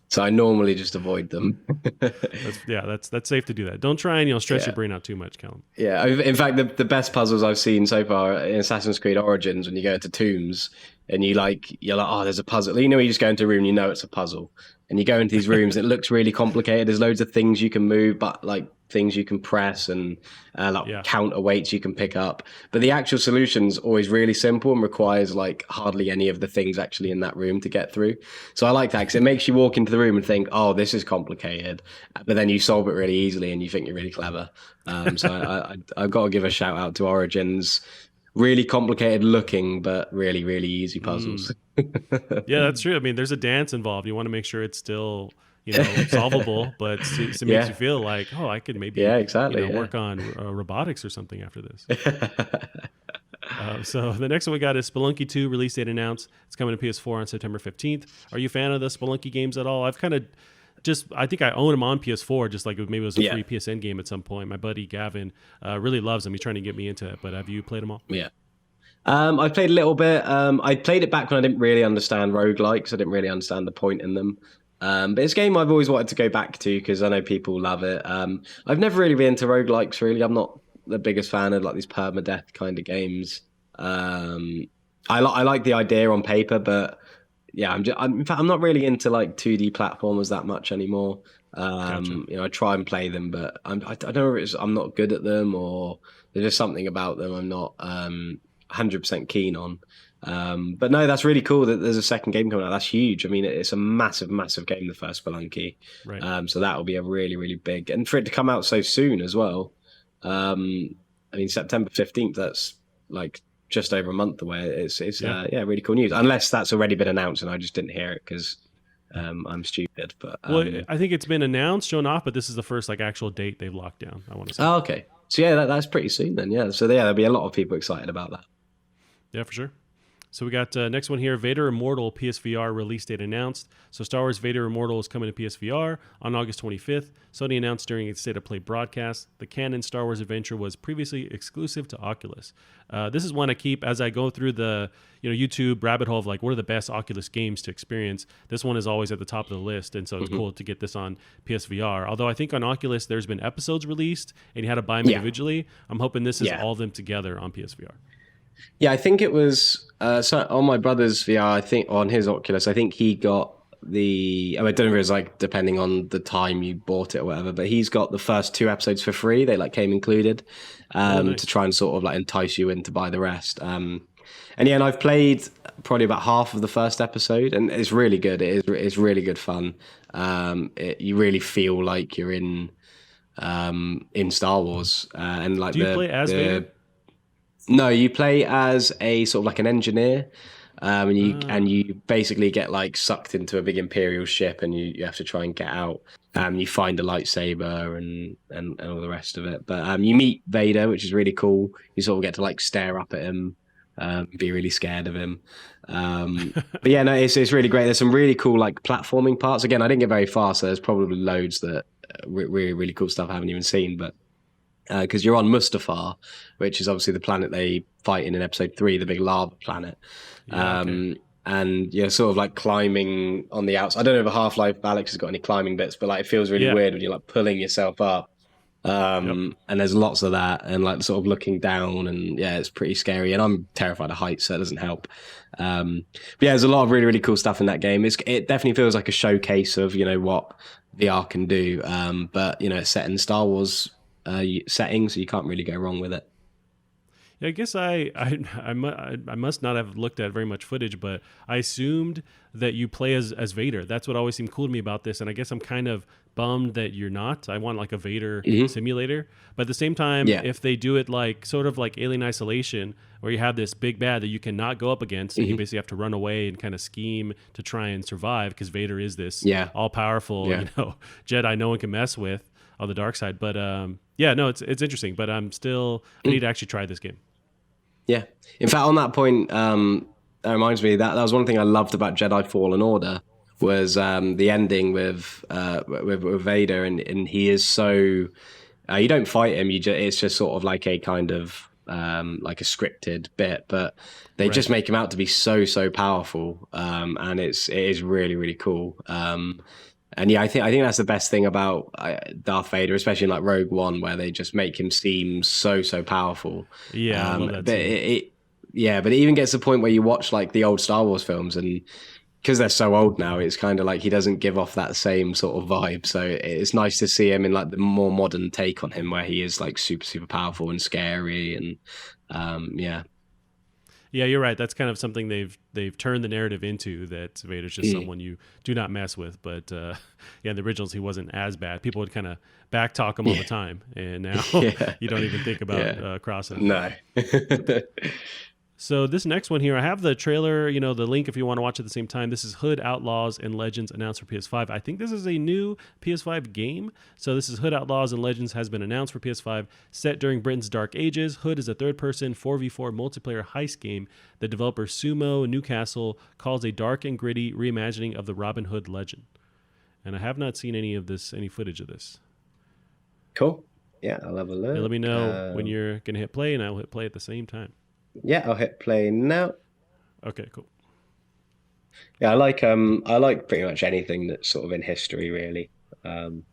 so I normally just avoid them.
That's safe to do that. Don't try and stretch your brain out too much, Callum.
Yeah, in fact, the best puzzles I've seen so far in Assassin's Creed Origins, when you go into tombs and you're like, oh, there's a puzzle. You just go into a room, it's a puzzle, and you go into these rooms. It looks really complicated. There's loads of things you can move, but like things you can press and counterweights you can pick up. But the actual solution's always really simple and requires like hardly any of the things actually in that room to get through. So I like that because it makes you walk into the room and think, oh, this is complicated. But then you solve it really easily and you think you're really clever. So I've got to give a shout out to Origins. Really complicated looking, but really, really easy puzzles.
Yeah, that's true. I mean, there's a dance involved. You want to make sure it's still solvable, but it makes you feel like, oh, I could maybe work on robotics or something after this. So the next one we got is Spelunky 2 release date announced. It's coming to PS4 on September 15th. Are you a fan of the Spelunky games at all? I've kind of I think I own them on PS4, just like maybe it was a free PSN game at some point. My buddy Gavin really loves them. He's trying to get me into it, but have you played them all?
Yeah. I played a little bit. I played it back when I didn't really understand roguelikes. I didn't really understand the point in them. But it's a game I've always wanted to go back to because I know people love it. I've never really been into roguelikes, really. I'm not the biggest fan of like these permadeath kind of games. I like the idea on paper, but yeah, in fact, I'm not really into like 2D platformers that much anymore.
Gotcha.
I try and play them, but I don't know if I'm not good at them or there's just something about them I'm not 100% keen on. But no, that's really cool that there's a second game coming out. That's huge. I mean, it's a massive, massive game, the first Spelunky.
Right.
So that will be a really, really big, and for it to come out so soon as well. I mean, September 15th. That's like just over a month away. It's really cool news. Unless that's already been announced and I just didn't hear it because I'm stupid. But
Well, I think it's been announced, shown off, but this is the first like actual date they've locked down, I want to say.
Oh, okay. So yeah, that's pretty soon then. Yeah. So there'll be a lot of people excited about that.
Yeah, for sure. So we got next one here, Vader Immortal PSVR release date announced. So Star Wars Vader Immortal is coming to PSVR on August 25th. Sony announced during its State of Play broadcast. The canon Star Wars adventure was previously exclusive to Oculus. This is one I keep as I go through the YouTube rabbit hole of like what are the best Oculus games to experience. This one is always at the top of the list, and so it's cool to get this on PSVR. Although I think on Oculus there's been episodes released and you had to buy them individually. I'm hoping this is all of them together on PSVR.
Yeah, I think it was so on my brother's VR. I think on his Oculus, I think he got I don't know if it was like depending on the time you bought it or whatever, but he's got the first 2 episodes for free. They like came included to try and sort of like entice you in to buy the rest. And I've played probably about half of the first episode, and it's really good. It's really good fun. You really feel like you're in Star Wars, and like
do you play as Vader?
No, you play as a sort of like an engineer, and you basically get like sucked into a big Imperial ship, and you have to try and get out. You find a lightsaber and all the rest of it. But you meet Vader, which is really cool. You sort of get to like stare up at him, be really scared of him. But yeah, no, it's really great. There's some really cool like platforming parts. Again, I didn't get very far, so there's probably loads that really really cool stuff I haven't even seen, but. Because you're on Mustafar, which is obviously the planet they fight in episode 3, the big lava planet. And you're sort of like climbing on the outside. I don't know if Half-Life Alex has got any climbing bits, but like it feels really weird when you're like pulling yourself up. And there's lots of that, and like sort of looking down, and yeah, it's pretty scary. And I'm terrified of heights, so it doesn't help. But yeah, there's a lot of really, really cool stuff in that game. It definitely feels like a showcase of what VR can do. But it's set in Star Wars setting, so you can't really go wrong with it.
Yeah, I guess I must not have looked at very much footage, but I assumed that you play as Vader. That's what always seemed cool to me about this, and I guess I'm kind of bummed that you're not. I want like a Vader simulator, but at the same time, if they do it like sort of like Alien Isolation, where you have this big bad that you cannot go up against, and you basically have to run away and kind of scheme to try and survive because Vader is this all-powerful Jedi no one can mess with on the dark side. But it's interesting, but I need to actually try this game.
Yeah. In fact, on that point, that reminds me that was one thing I loved about Jedi Fallen Order was the ending with Vader, and he is so you don't fight him, it's just sort of like a kind of like a scripted bit, but they just make him out to be so powerful, and it is really really cool. And yeah, I think that's the best thing about Darth Vader, especially in like Rogue One, where they just make him seem so powerful.
Yeah, I love that
but but it even gets to the point where you watch like the old Star Wars films, and because they're so old now, it's kind of like he doesn't give off that same sort of vibe. So it's nice to see him in like the more modern take on him, where he is like super powerful and scary, and
Yeah, you're right. That's kind of something they've turned the narrative into, that Vader's just someone you do not mess with. But in the originals, he wasn't as bad. People would kind of backtalk him all the time, and now you don't even think about crossing.
No.
So this next one here, I have the trailer, the link if you want to watch at the same time. This is Hood, Outlaws, and Legends announced for PS5. I think this is a new PS5 game. So this is Hood, Outlaws, and Legends has been announced for PS5. Set during Britain's Dark Ages, Hood is a third-person 4v4 multiplayer heist game that developer Sumo Newcastle calls a dark and gritty reimagining of the Robin Hood legend. And I have not seen any footage of this.
Cool. Yeah, I'll have a look.
Let me know when you're going to hit play, and I'll hit play at the same time.
Yeah, I'll hit play now.
Okay, cool.
Yeah, I like pretty much anything that's sort of in history, really. Um,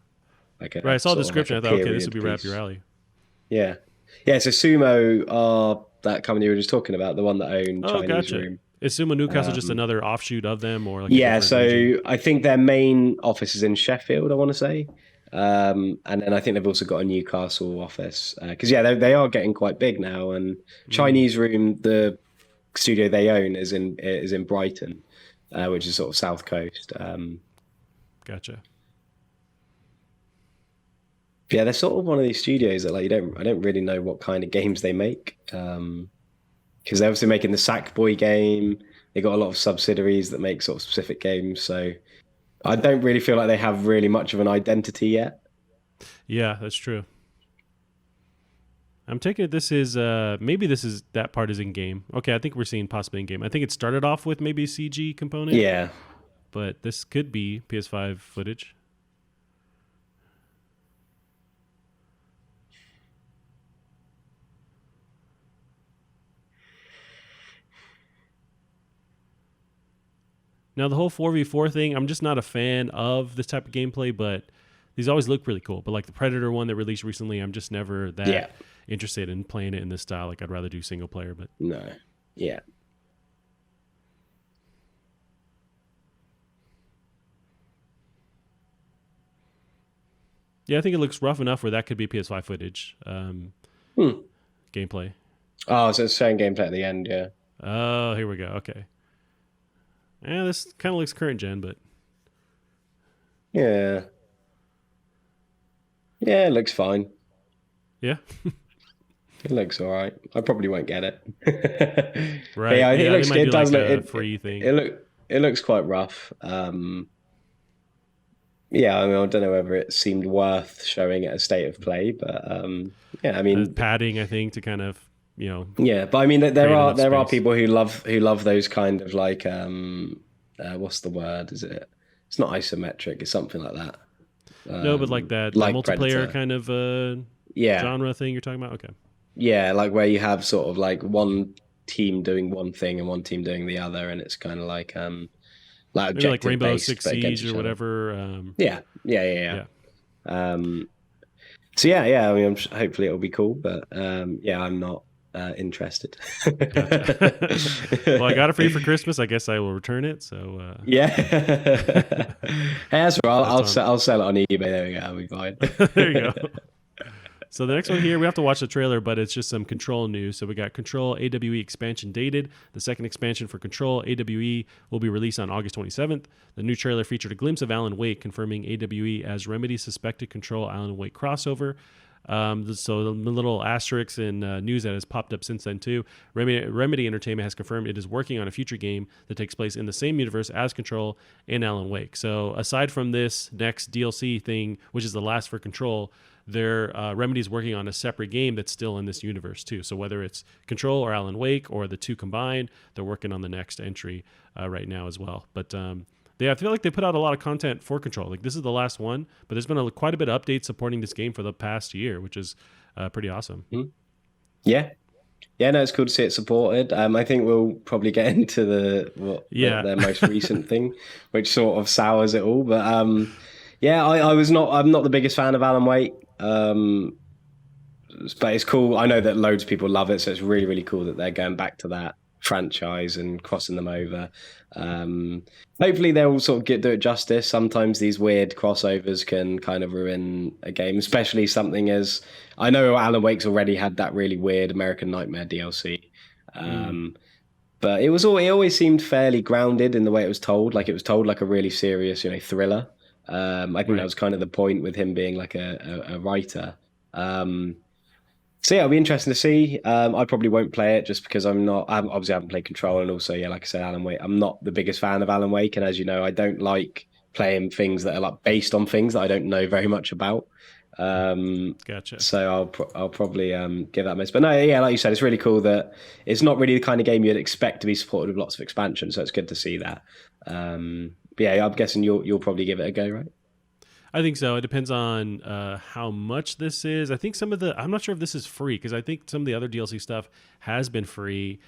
like
Right,
a
I saw the
sort of like a
description. I thought, okay, this would
period
be right up your
piece.
alley.
Yeah, yeah. So Sumo are that company we were just talking about, the one that owned
Oh,
Chinese
gotcha.
Room.
Is Sumo Newcastle just
Um,
another offshoot of them, or like a
yeah,
different region?
so I think their main office is in Sheffield, I want to say. And then I think they've also got a Newcastle office because yeah, they are getting quite big now. And
Mm,
Chinese Room, the studio they own, is in Brighton, which is sort of south coast.
gotcha.
Yeah, they're sort of one of these studios that like I don't really know what kind of games they make. Because they're obviously making the Sackboy game. They got a lot of subsidiaries that make sort of specific games. So I don't really feel like they have really much of an identity yet.
Yeah, that's true. I'm taking it this is maybe this is that part is in game. Okay, I think we're seeing possibly in game. I think it started off with maybe a CG component,
Yeah.
but this could be PS5 footage. Now the whole 4v4 thing, I'm just not a fan of this type of gameplay, but these always look really cool. But like the Predator one that released recently, I'm just never
Yeah.
that interested in playing it in this style. Like I'd rather do single player, but
No. Yeah.
yeah, I think it looks rough enough where that could be PS5 footage
Hmm.
gameplay.
Oh, so it's showing gameplay at the end. Yeah.
Oh, here we go. Okay. Yeah, this kind of looks current gen, but
Yeah. Yeah, it looks fine.
yeah.
It looks all right. I probably won't get it. But
Right.
yeah,
Yeah, they might
it
do
does
like
look
a free thing.
it looks quite rough. Yeah, I mean, I don't know whether it seemed worth showing at a state of play, but yeah, I mean,
Padding, I think, to kind of, you know,
yeah, but I mean,
create enough
there are
space.
people who love those kind of like what's the word? Is it? It's not isometric. It's something like that.
No, but like that
Like
multiplayer
Predator.
kind of
Yeah,
genre thing you're talking about. Okay.
yeah, like where you have sort of like one team doing one thing and one team doing the other, and it's kind of like
Maybe like
objective
Rainbow
based,
Six
but against
Siege or
each other.
whatever.
Yeah, yeah, yeah,
Yeah.
yeah. So yeah, yeah. I mean, hopefully it'll be cool, but yeah, I'm not interested.
Gotcha. Well, I got it for you for Christmas. I guess I will return it. So
Yeah. Hey, that's right.
that's on.
I'll sell it on eBay. There we go. I'll be fine.
There you go. So the next one here, we have to watch the trailer, but it's just some Control news. So we got Control AWE expansion dated. The second expansion for Control AWE will be released on August 27th. The new trailer featured a glimpse of Alan Wake, confirming AWE as Remedy's suspected Control Alan Wake crossover. So the little asterisks in news that has popped up since then too. Remedy Entertainment has confirmed it is working on a future game that takes place in the same universe as Control and Alan Wake. So aside from this next DLC thing, which is the last for Control, their Remedy's working on a separate game that's still in this universe too. So whether it's Control or Alan Wake or the two combined, they're working on the next entry right now as well. But I feel like they put out a lot of content for Control. Like this is the last one, but there's been quite a bit of updates supporting this game for the past year, which is pretty awesome.
Yeah. Yeah, no, it's cool to see it supported. I think we'll probably get into
Yeah,
their most recent thing, which sort of sours it all. But yeah, I'm not the biggest fan of Alan Wake. But it's cool. I know that loads of people love it, so it's really, really cool that they're going back to that franchise and crossing them over. Hopefully they'll sort of do it justice. Sometimes these weird crossovers can kind of ruin a game, especially something as I know Alan Wake's already had that really weird American Nightmare DLC. But it always seemed fairly grounded in the way it was told. Like it was told like a really serious, thriller. I think that was kind of the point with him being like a writer. So yeah, it'll be interesting to see. I probably won't play it just because obviously I haven't played Control, and also yeah, like I said, Alan Wake. I'm not the biggest fan of Alan Wake, and as you know, I don't like playing things that are like based on things that I don't know very much about.
gotcha.
So I'll probably give that a miss. But no, yeah, like you said, it's really cool that it's not really the kind of game you'd expect to be supported with lots of expansion. So it's good to see that. But yeah, I'm guessing you'll probably give it a go, right?
I think so. It depends on how much this is. I think I'm not sure if this is free because I think some of the other DLC stuff has been free.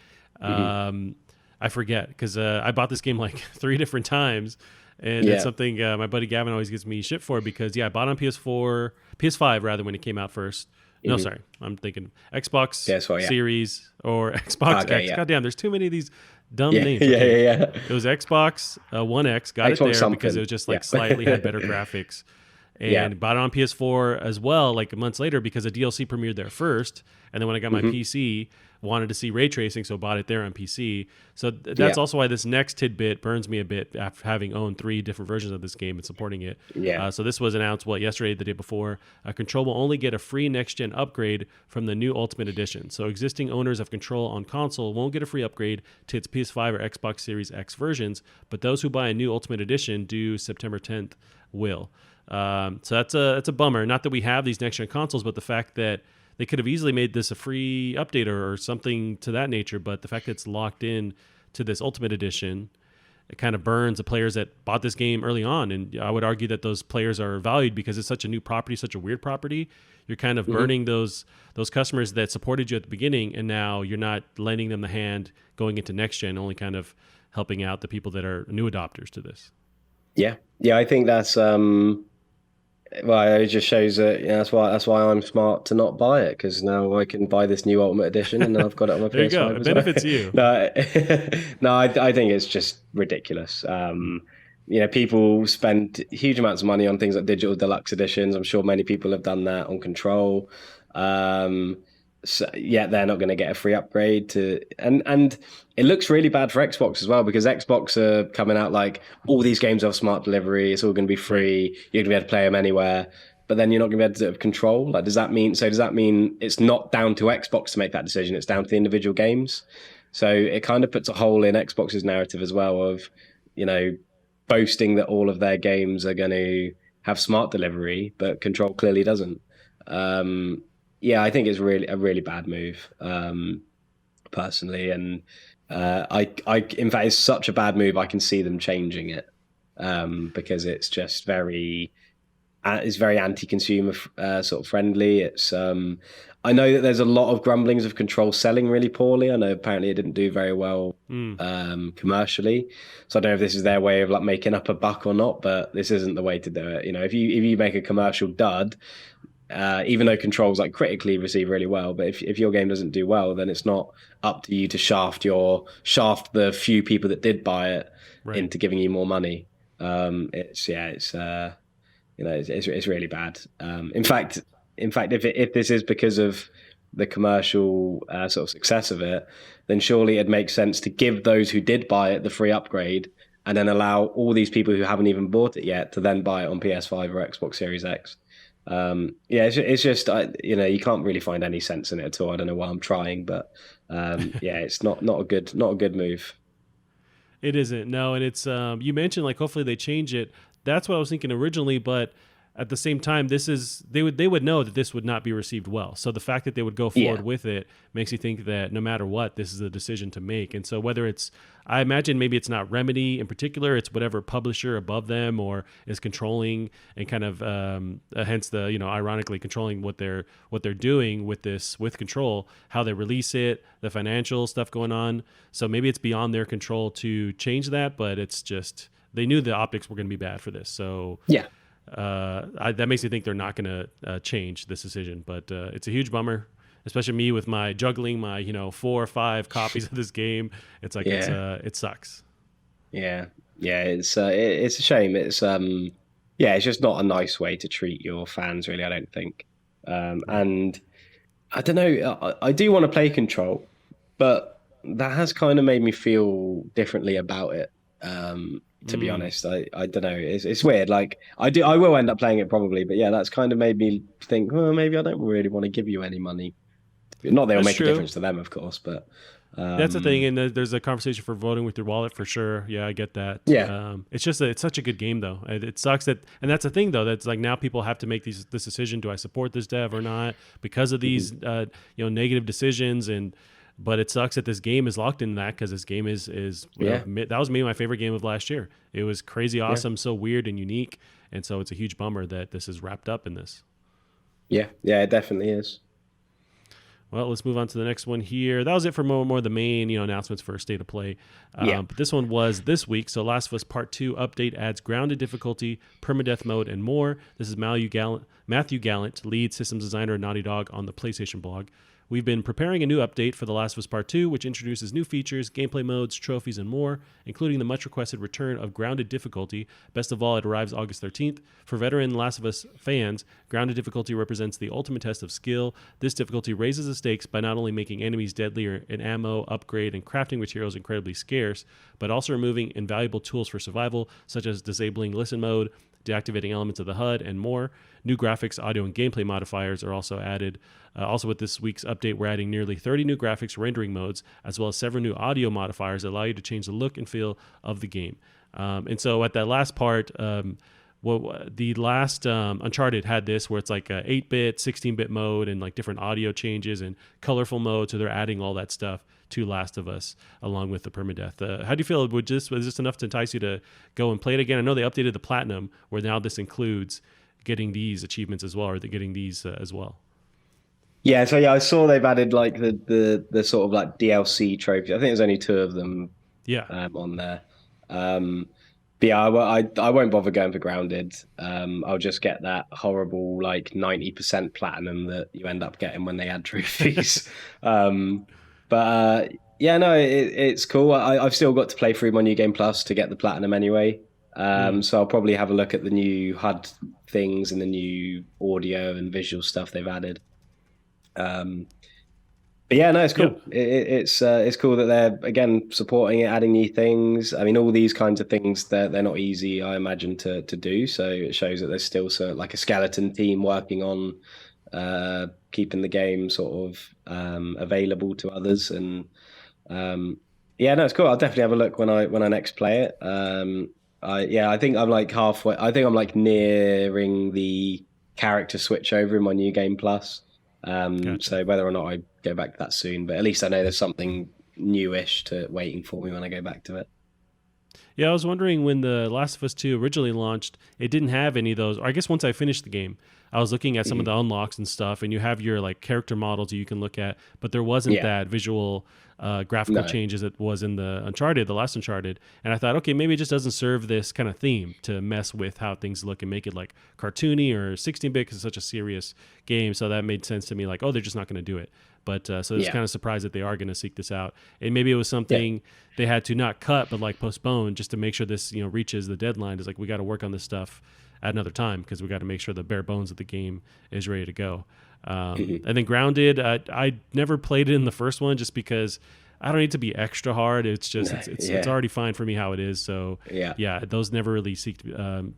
I forget because I bought this game like 3 different times, and it's something my buddy Gavin always gives me shit for because I bought it on PS5 rather when it came out first. No, sorry, I'm thinking Xbox
PS4,
Series or Xbox X.
Yeah.
God damn, there's too many of these dumb names.
Yeah.
It was Xbox One X. Got
Xbox
it there
something.
because it was just like slightly had better graphics. And bought it on PS4 as well, like months later, because a DLC premiered there first. And then when I got my PC, wanted to see ray tracing, so bought it there on PC. So that's also why this next tidbit burns me a bit after having owned 3 different versions of this game and supporting it. So this was announced, yesterday, the day before. Control will only get a free next-gen upgrade from the new Ultimate Edition. So existing owners of Control on console won't get a free upgrade to its PS5 or Xbox Series X versions, but those who buy a new Ultimate Edition due September 10th will. So that's a bummer. Not that we have these next-gen consoles, but the fact that they could have easily made this a free update or something to that nature, but the fact that it's locked in to this Ultimate Edition, it kind of burns the players that bought this game early on. And I would argue that those players are valued because it's such a new property, such a weird property. You're kind of burning those customers that supported you at the beginning, and now you're not lending them the hand going into next-gen, only kind of helping out the people that are new adopters to this.
Yeah, I think that's it just shows that that's why I'm smart to not buy it, because now I can buy this new Ultimate Edition and then I've got it on my PS5.
There you go. It benefits you.
No, I think it's just ridiculous. People spend huge amounts of money on things like digital deluxe editions. I'm sure many people have done that on Control. So they're not going to get a free upgrade to, and it looks really bad for Xbox as well, because Xbox are coming out like all these games have smart delivery, it's all going to be free, you're going to be able to play them anywhere, but then you're not going to be able to control. Like, does that mean it's not down to Xbox to make that decision, it's down to the individual games? So it kind of puts a hole in Xbox's narrative as well of, boasting that all of their games are going to have smart delivery, but Control clearly doesn't. I think it's really a really bad move, personally, and in fact, it's such a bad move. I can see them changing it, because it's just very anti-consumer sort of friendly. It's I know that there's a lot of grumblings of Control selling really poorly. I know apparently it didn't do very well commercially, so I don't know if this is their way of like making up a buck or not. But this isn't the way to do it. If you make a commercial dud. Even though Control's like critically received really well, but if your game doesn't do well, then it's not up to you to shaft the few people that did buy it into giving you more money. It's really bad. In fact, if this is because of the commercial sort of success of it, then surely it makes sense to give those who did buy it the free upgrade, and then allow all these people who haven't even bought it yet to then buy it on PS5 or Xbox Series X. It's just you can't really find any sense in it at all. I don't know why I'm trying, but it's not a good move.
It isn't, no. And it's you mentioned like hopefully they change it. That's what I was thinking originally, but at the same time, they would know that this would not be received well. So the fact that they would go forward with it makes you think that no matter what, this is a decision to make. And so whether it's, I imagine maybe it's not Remedy in particular, it's whatever publisher above them or is controlling and kind of hence the ironically controlling what they're doing with this, with Control, how they release it, the financial stuff going on. So maybe it's beyond their control to change that, but it's just they knew the optics were going to be bad for this. So that makes me think they're not going to change this decision, but it's a huge bummer, especially me with my juggling my 4 or 5 copies of this game. It's like it sucks. It's a shame. It's just not a nice way to treat your fans, really, I don't think. And I don't know, I do want to play Control, but that has kind of made me feel differently about it. To be honest, I don't know. It's weird. Like I will end up playing it probably, but that's kind of made me think, well, maybe I don't really want to give you any money. Not that it'll make a difference to them, of course, but that's the thing. And there's a conversation for voting with your wallet for sure. Yeah, I get that. It's just it's such a good game though. It sucks that, and that's the thing though. That's like now people have to make this decision: do I support this dev or not because of these negative decisions and. But it sucks that this game is locked in that because this game is that was maybe my favorite game of last year. It was crazy awesome, so weird and unique, and so it's a huge bummer that this is wrapped up in this.
Yeah, it definitely is.
Well, let's move on to the next one here. That was it for more of the main, announcements for State of Play. But this one was this week. So Last of Us Part 2 update adds grounded difficulty, permadeath mode, and more. This is Matthew Gallant, lead systems designer at Naughty Dog on the PlayStation blog. We've been preparing a new update for The Last of Us Part 2, which introduces new features, gameplay modes, trophies, and more, including the much-requested return of grounded difficulty. Best of all, it arrives August 13th. For veteran Last of Us fans, grounded difficulty represents the ultimate test of skill. This difficulty raises the stakes by not only making enemies deadlier and ammo, upgrade, and crafting materials incredibly scarce, but also removing invaluable tools for survival, such as disabling listen mode, deactivating elements of the HUD, and more. New graphics, audio, and gameplay modifiers are also added. Also, with this week's update, we're adding nearly 30 new graphics rendering modes, as well as several new audio modifiers that allow you to change the look and feel of the game. And so at that last part, the last Uncharted had this where it's like a 8-bit, 16-bit mode and like different audio changes and colorful mode. So they're adding all that stuff to Last of Us along with the permadeath. How do you feel? Was this enough to entice you to go and play it again? I know they updated the Platinum where now this includes getting these achievements as well, or they're getting these as well.
Yeah, so I saw they've added like the sort of like DLC trophies. I think there's only 2 of them.
Yeah.
On there. But yeah, I won't bother going for grounded. I'll just get that horrible like 90% platinum that you end up getting when they add trophies. Yeah, no, it's cool. I've still got to play through my New Game Plus to get the platinum anyway. So I'll probably have a look at the new HUD things and the new audio and visual stuff they've added. But yeah, no, it's cool. Yeah. It's cool that they're again supporting it, adding new things. I mean, all these kinds of things they're not easy, I imagine, to do. So it shows that there's still like a skeleton team working on keeping the game sort of available to others. And yeah, no, it's cool. I'll definitely have a look when I next play it. I think I'm like halfway. I think I'm like nearing the character switch over in my New Game Plus. Gotcha. So whether or not I go back to that soon, but at least I know there's something newish to waiting for me when I go back to it.
Yeah, I was wondering when the Last of Us 2 originally launched, it didn't have any of those. Or I guess once I finished the game, I was looking at some of the unlocks and stuff, and you have your like character models you can look at, but there wasn't that visual graphical changes that was in the last Uncharted. And I thought, okay, maybe it just doesn't serve this kind of theme to mess with how things look and make it like cartoony or 16-bit because it's such a serious game. So that made sense to me, like, oh, they're just not going to do it. But so I was kind of surprised that they are going to seek this out. And maybe it was something they had to not cut, but like postpone just to make sure this, reaches the deadline. It's like, we got to work on this stuff at another time because we got to make sure the bare bones of the game is ready to go. And then Grounded, I never played it in the first one just because I don't need to be extra hard. It's just, it's already fine for me how it is. So those never really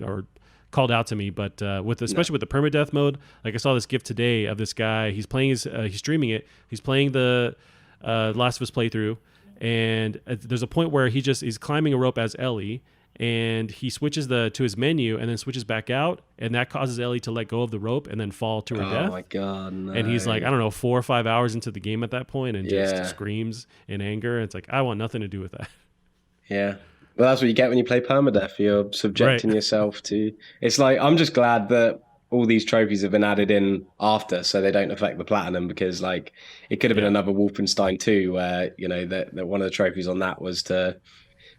or called out to me, but especially with the permadeath mode, like I saw this GIF today of this guy. He's playing he's streaming it. He's playing the Last of Us playthrough, and there's a point where he's climbing a rope as Ellie, and he switches to his menu and then switches back out, and that causes Ellie to let go of the rope and then fall to her death.
Oh my god! No.
And he's like, I don't know, 4 or 5 hours into the game at that point, and just screams in anger. It's like, I want nothing to do with that.
Yeah. Well, that's what you get when you play permadeath. You're subjecting yourself to. It's like, I'm just glad that all these trophies have been added in after, so they don't affect the platinum. Because like, it could have been another Wolfenstein 2, where that one of the trophies on that was to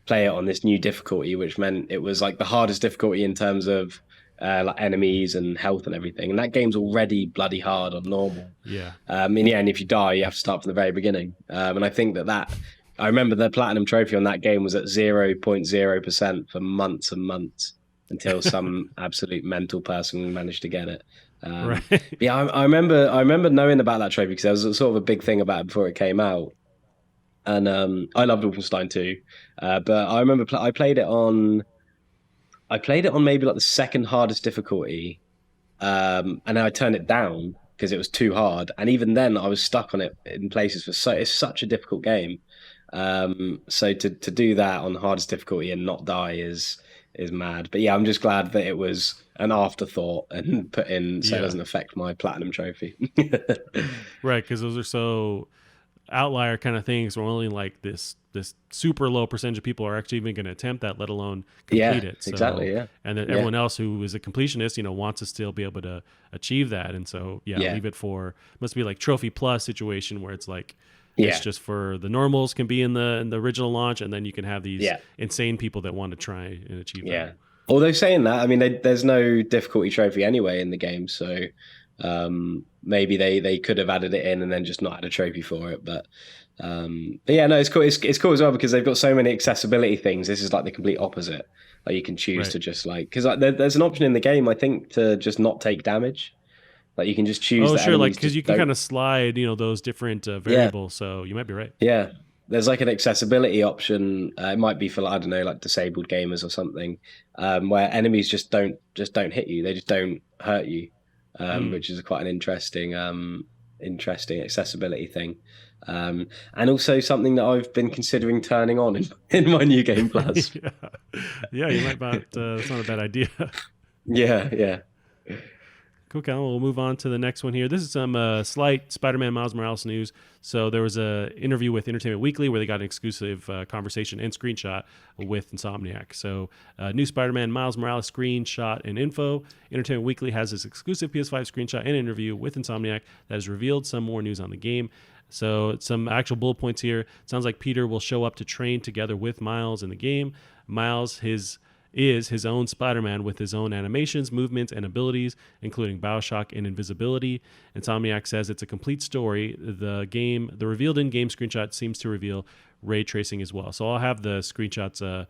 play it on this new difficulty, which meant it was like the hardest difficulty in terms of like enemies and health and everything. And that game's already bloody hard on normal. Yeah. And if you die, you have to start from the very beginning. And I think that. I remember the platinum trophy on that game was at 0.0% for months and months until some absolute mental person managed to get it. Yeah, I remember knowing about that trophy because there was sort of a big thing about it before it came out. And I loved Wolfenstein 2, but I remember I played it on maybe like the second hardest difficulty, and then I turned it down because it was too hard. And even then, I was stuck on it in places it's such a difficult game. So to do that on the hardest difficulty and not die is mad. But yeah, I'm just glad that it was an afterthought and put in so it doesn't affect my platinum trophy.
Right, because those are so outlier kind of things where only like this this super low percentage of people are actually even going to attempt that, let alone complete it. So,
exactly. Yeah.
And then everyone else who is a completionist, wants to still be able to achieve that. And so, leave it for, must be like trophy plus situation where it's like, it's just for the normals can be in the original launch. And then you can have these insane people that want to try and achieve that.
Although saying that, I mean, there's no difficulty trophy anyway in the game. So maybe they could have added it in and then just not had a trophy for it. But yeah, no, it's cool. It's cool as well because they've got so many accessibility things. This is like the complete opposite. Like you can choose to just like, because there's an option in the game, I think, to just not take damage. Like you can just choose.
Oh, sure. Like, because you can kind of slide, those different variables. So you might be right.
Yeah. There's like an accessibility option. It might be for, I don't know, like disabled gamers or something, where enemies just don't hit you. They just don't hurt you, which is quite an interesting accessibility thing. And also something that I've been considering turning on in my new Game Plus.
Yeah, you might not. That's not a bad idea.
Yeah.
Cool, Callum. We'll move on to the next one here. This is some slight Spider-Man Miles Morales news. So there was an interview with Entertainment Weekly where they got an exclusive conversation and screenshot with Insomniac. So new Spider-Man Miles Morales screenshot and info. Entertainment Weekly has this exclusive PS5 screenshot and interview with Insomniac that has revealed some more news on the game. So some actual bullet points here. Sounds like Peter will show up to train together with Miles in the game. Miles is his own Spider-Man with his own animations, movements, and abilities, including Bioshock and invisibility. Insomniac says it's a complete story. The revealed in-game screenshot seems to reveal ray tracing as well. So I'll have the screenshots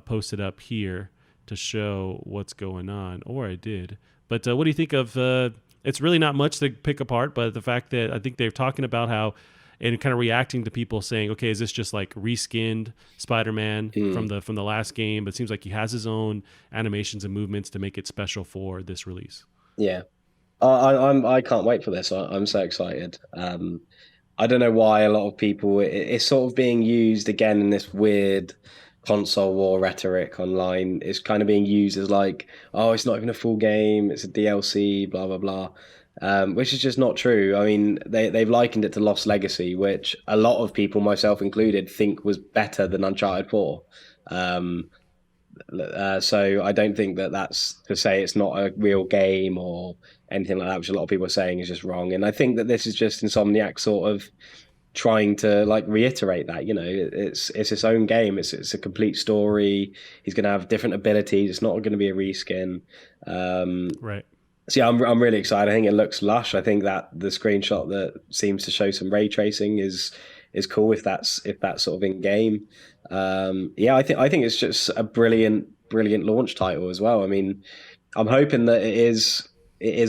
posted up here to show what's going on, or I did. But what do you think of? It's really not much to pick apart, but the fact that I think they're talking about how. And kind of reacting to people saying, okay, is this just like reskinned Spider-Man from the last game? But it seems like he has his own animations and movements to make it special for this release.
Yeah. I can't wait for this. I'm so excited. I don't know why a lot of people, it's sort of being used again in this weird console war rhetoric online. It's kind of being used as like, oh, it's not even a full game. It's a DLC, blah, blah, blah. Which is just not true. I mean, they've likened it to Lost Legacy, which a lot of people, myself included, think was better than Uncharted 4. So I don't think that's to say it's not a real game or anything like that, which a lot of people are saying is just wrong. And I think that this is just Insomniac sort of trying to like reiterate that, it's its own game. It's a complete story. He's going to have different abilities. It's not going to be a reskin.
Right.
So yeah, I'm really excited. I think it looks lush. I think that the screenshot that seems to show some ray tracing is cool if that's sort of in game. I think it's just a brilliant launch title as well. I mean, I'm hoping that it is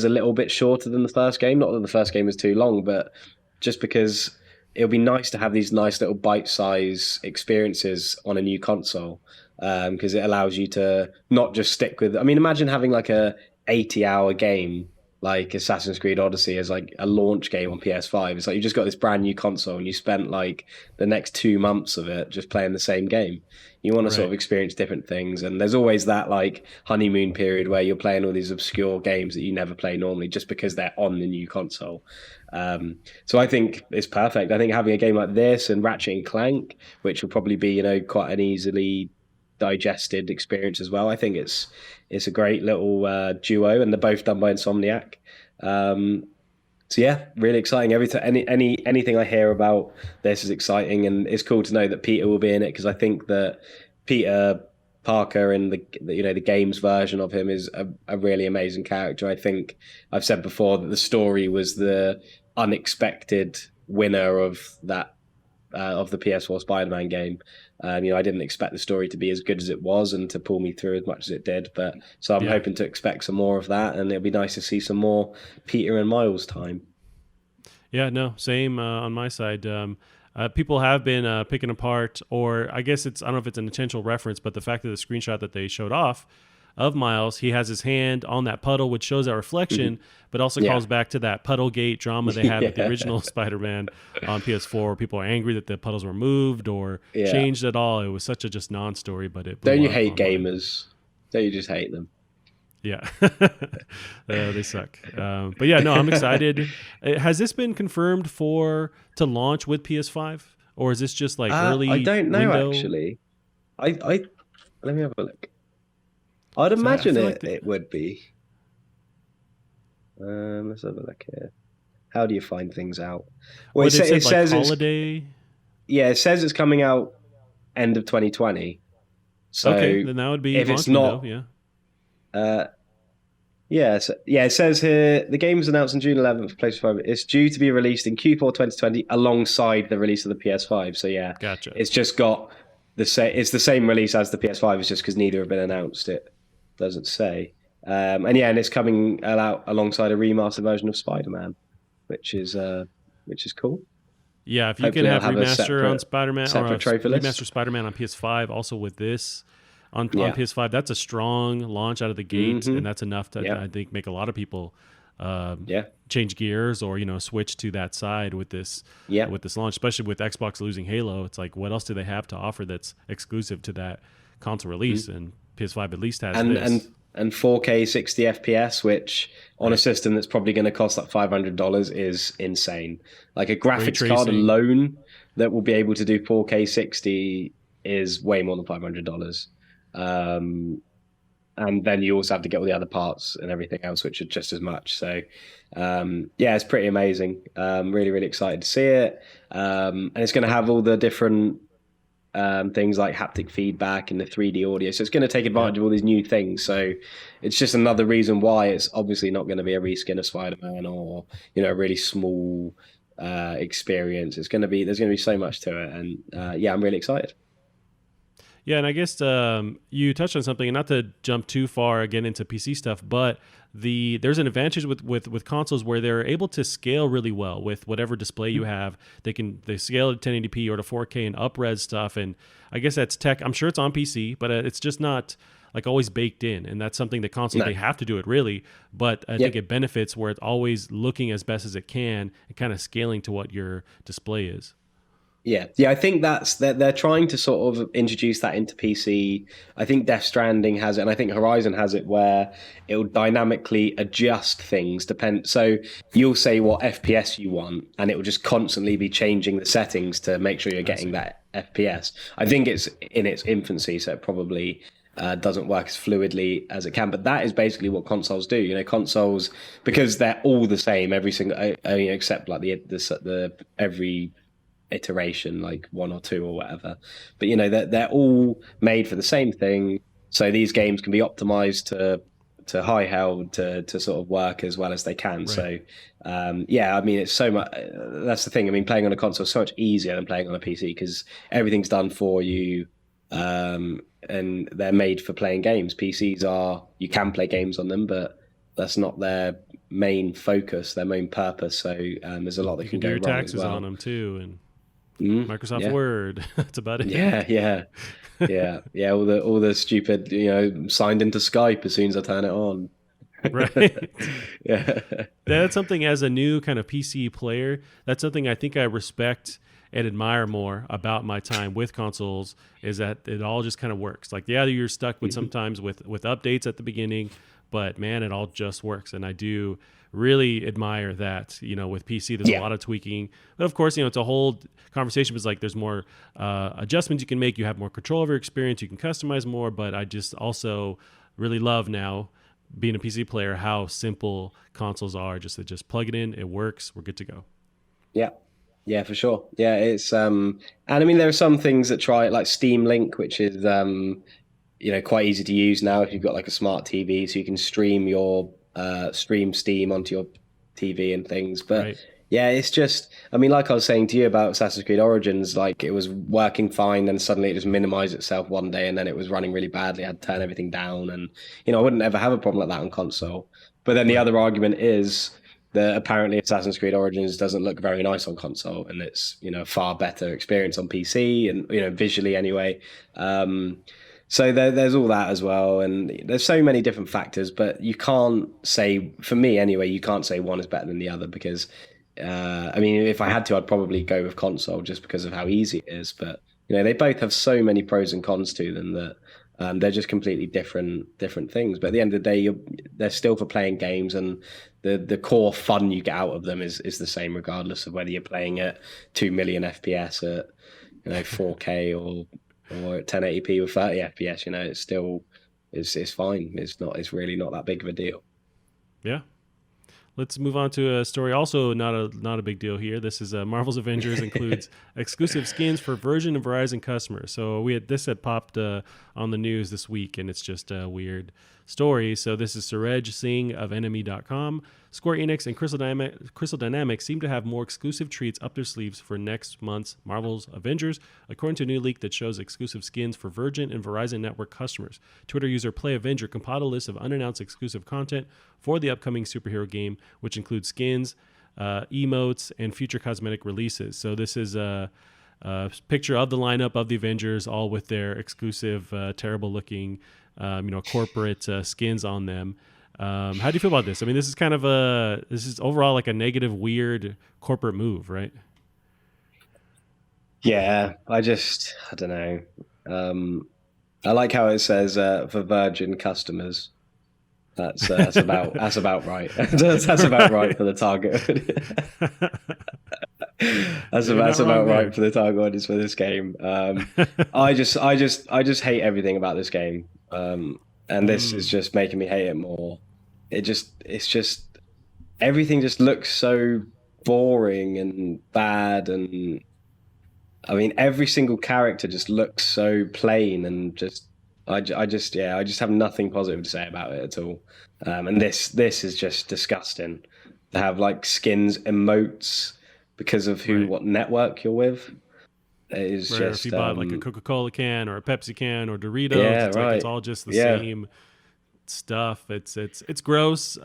a little bit shorter than the first game. Not that the first game was too long, but just because it'll be nice to have these nice little bite-size experiences on a new console, because it allows you to not just stick with. I mean, imagine having like a 80-hour game like Assassin's Creed Odyssey as like a launch game on PS5. It's like you just got this brand new console and you spent like the next 2 months of it just playing the same game. You want to sort of experience different things, and there's always that like honeymoon period where you're playing all these obscure games that you never play normally just because they're on the new console. So I think it's perfect. I think having a game like this and Ratchet and Clank, which will probably be quite an easily digested experience as well. I think it's a great little duo, and they're both done by Insomniac. So yeah, really exciting. Anything I hear about this is exciting, and it's cool to know that Peter will be in it, because I think that Peter Parker in the games version of him is a really amazing character. I think I've said before that the story was the unexpected winner of that of the PS4 Spider-Man game. I didn't expect the story to be as good as it was and to pull me through as much as it did. But so I'm hoping to expect some more of that, and it'll be nice to see some more Peter and Miles time.
Yeah, no, same on my side. People have been picking apart, or I guess I don't know if it's an intentional reference, but the fact that the screenshot that they showed off of Miles, he has his hand on that puddle, which shows that reflection, but also calls back to that Puddlegate drama they had with the original Spider-Man on PS4. People are angry that the puddles were moved or changed at all. It was such a just non-story, but it.
Don't you hate gamers? Don't you just hate them?
Yeah, they suck. But yeah, no, I'm excited. Has this been confirmed to launch with PS5? or is this just like
I
early
don't know
window?
actually. I let me have a look. I'd
So I
imagine
feel like
it would be. Let's have a look here. How do you find things out? Well,
or they've
it
said like
says it's
holiday.
yeah, it says it's coming out end of 2020.
Okay,
So
then that would be
if it's
launch window.
not,
Yeah.
uh, it says here the game was announced on June 11th for PlayStation 5. It's due to be released in Q4 2020 alongside the release of the PS5. So yeah,
Gotcha.
it's just got it's the same release as the PS5. It's just because neither have been announced. It doesn't say. And it's coming out alongside a remastered version of Spider-Man, which is cool.
Yeah, if you
Hopefully
can have
it'll have a
remaster on Spider-Man or
separate trophy list.
remaster Spider-Man on PS5, also with this on
Yeah.
PS5, that's a strong launch out of the gate, and that's enough to
Yeah.
I think make a lot of people
Yeah.
change gears or switch to that side with this
Yeah.
with this launch, especially with Xbox losing Halo. It's like, what else do they have to offer that's exclusive to that console release? And PS5 at least has this.
And 4K 60 FPS, which on a system that's probably going to cost like $500 is insane. Like a graphics card alone that will be able to do 4K 60 is way more than $500. And then you also have to get all the other parts and everything else, which are just as much. So, it's pretty amazing. Really, really excited to see it. And it's going to have all the different things like haptic feedback and the 3D audio. So it's going to take advantage of all these new things. So it's just another reason why it's obviously not going to be a reskin of Spider-Man or, a really small experience. There's going to be so much to it. And I'm really excited.
Yeah, and I guess you touched on something, and not to jump too far again into PC stuff, but there's an advantage with consoles where they're able to scale really well with whatever display you have. They scale to 1080p or to 4K and up-res stuff, and I guess that's tech. I'm sure it's on PC, but it's just not like always baked in, and that's something that consoles they have to do it really. But I think it benefits where it's always looking as best as it can and kind of scaling to what your display is.
Yeah, I think they're trying to sort of introduce that into PC. I think Death Stranding has it, and I think Horizon has it, where it'll dynamically adjust things. So you'll say what FPS you want, and it will just constantly be changing the settings to make sure you're getting that FPS. I think it's in its infancy, so it probably doesn't work as fluidly as it can. But that is basically what consoles do. Consoles, because they're all the same, every single, except like the every iteration, like one or two or whatever, but they're all made for the same thing, so these games can be optimized to high held to sort of work as well as they can. Right. So it's so much, that's the thing. Playing on a console is so much easier than playing on a PC because everything's done for you, and they're made for playing games. PCs you can play games on them, but that's not their main focus, their main purpose. So there's a lot that can go wrong as well. You can do your taxes
on them too, and Microsoft Word. That's about it.
Yeah. All the stupid, signed into Skype as soon as I turn it on.
Right. Yeah. That's something, as a new kind of PC player, that's something I think I respect and admire more about my time with consoles, is that it all just kind of works. Like, you're stuck with sometimes with updates at the beginning, but man, it all just works. And I do really admire that. With PC, there's a lot of tweaking, but of course, it's a whole conversation. It's like there's more adjustments you can make. You have more control over your experience. You can customize more. But I just also really love now, being a PC player, how simple consoles are. Just plug it in, it works, we're good to go.
Yeah, for sure. Yeah, it's and there are some things that try it, like Steam Link, which is quite easy to use now if you've got like a smart TV, so you can stream Steam onto your TV and things. But it's just, like I was saying to you about Assassin's Creed Origins, like it was working fine, then suddenly it just minimized itself one day, and then it was running really badly. I had to turn everything down, and I wouldn't ever have a problem like that on console. But then the other argument is that apparently Assassin's Creed Origins doesn't look very nice on console, and it's a far better experience on PC, and visually anyway. So there's all that as well, and there's so many different factors, but you can't say, for me anyway, you can't say one is better than the other, because if I had to, I'd probably go with console just because of how easy it is. But they both have so many pros and cons to them that they're just completely different things. But at the end of the day, they're still for playing games, and the core fun you get out of them is the same, regardless of whether you're playing at 2 million FPS at 4K or at 1080p with 30 FPS. It's still it's fine. It's really not that big of a deal.
Yeah. Let's move on to a story also not a big deal here. This is Marvel's Avengers includes exclusive skins for Virgin and Verizon customers. So this had popped on the news this week, and it's just a weird story. So this is Suraj Singh of Enemy.com. Square Enix and Crystal Dynamics seem to have more exclusive treats up their sleeves for next month's Marvel's Avengers, according to a new leak that shows exclusive skins for Virgin and Verizon network customers. Twitter user Play Avenger compiled a list of unannounced exclusive content for the upcoming superhero game, which includes skins, emotes, and future cosmetic releases. So this is a picture of the lineup of the Avengers, all with their exclusive, terrible-looking, corporate skins on them. How do you feel about this? I mean, this is kind of this is overall like a negative, weird corporate move, right?
Yeah, I don't know. I like how it says for Virgin customers. That's about right. That's about right for the target. That's about right for the target audience for this game. I just hate everything about this game, and this is just making me hate it more. It's just everything just looks so boring and bad, and I mean every single character just looks so plain and just. I just have nothing positive to say about it at all. And this is just disgusting to have like skins emotes because of what network you're with. It is just
if you bought like a Coca-Cola can or a Pepsi can or Doritos, like it's all just the same stuff. It's gross.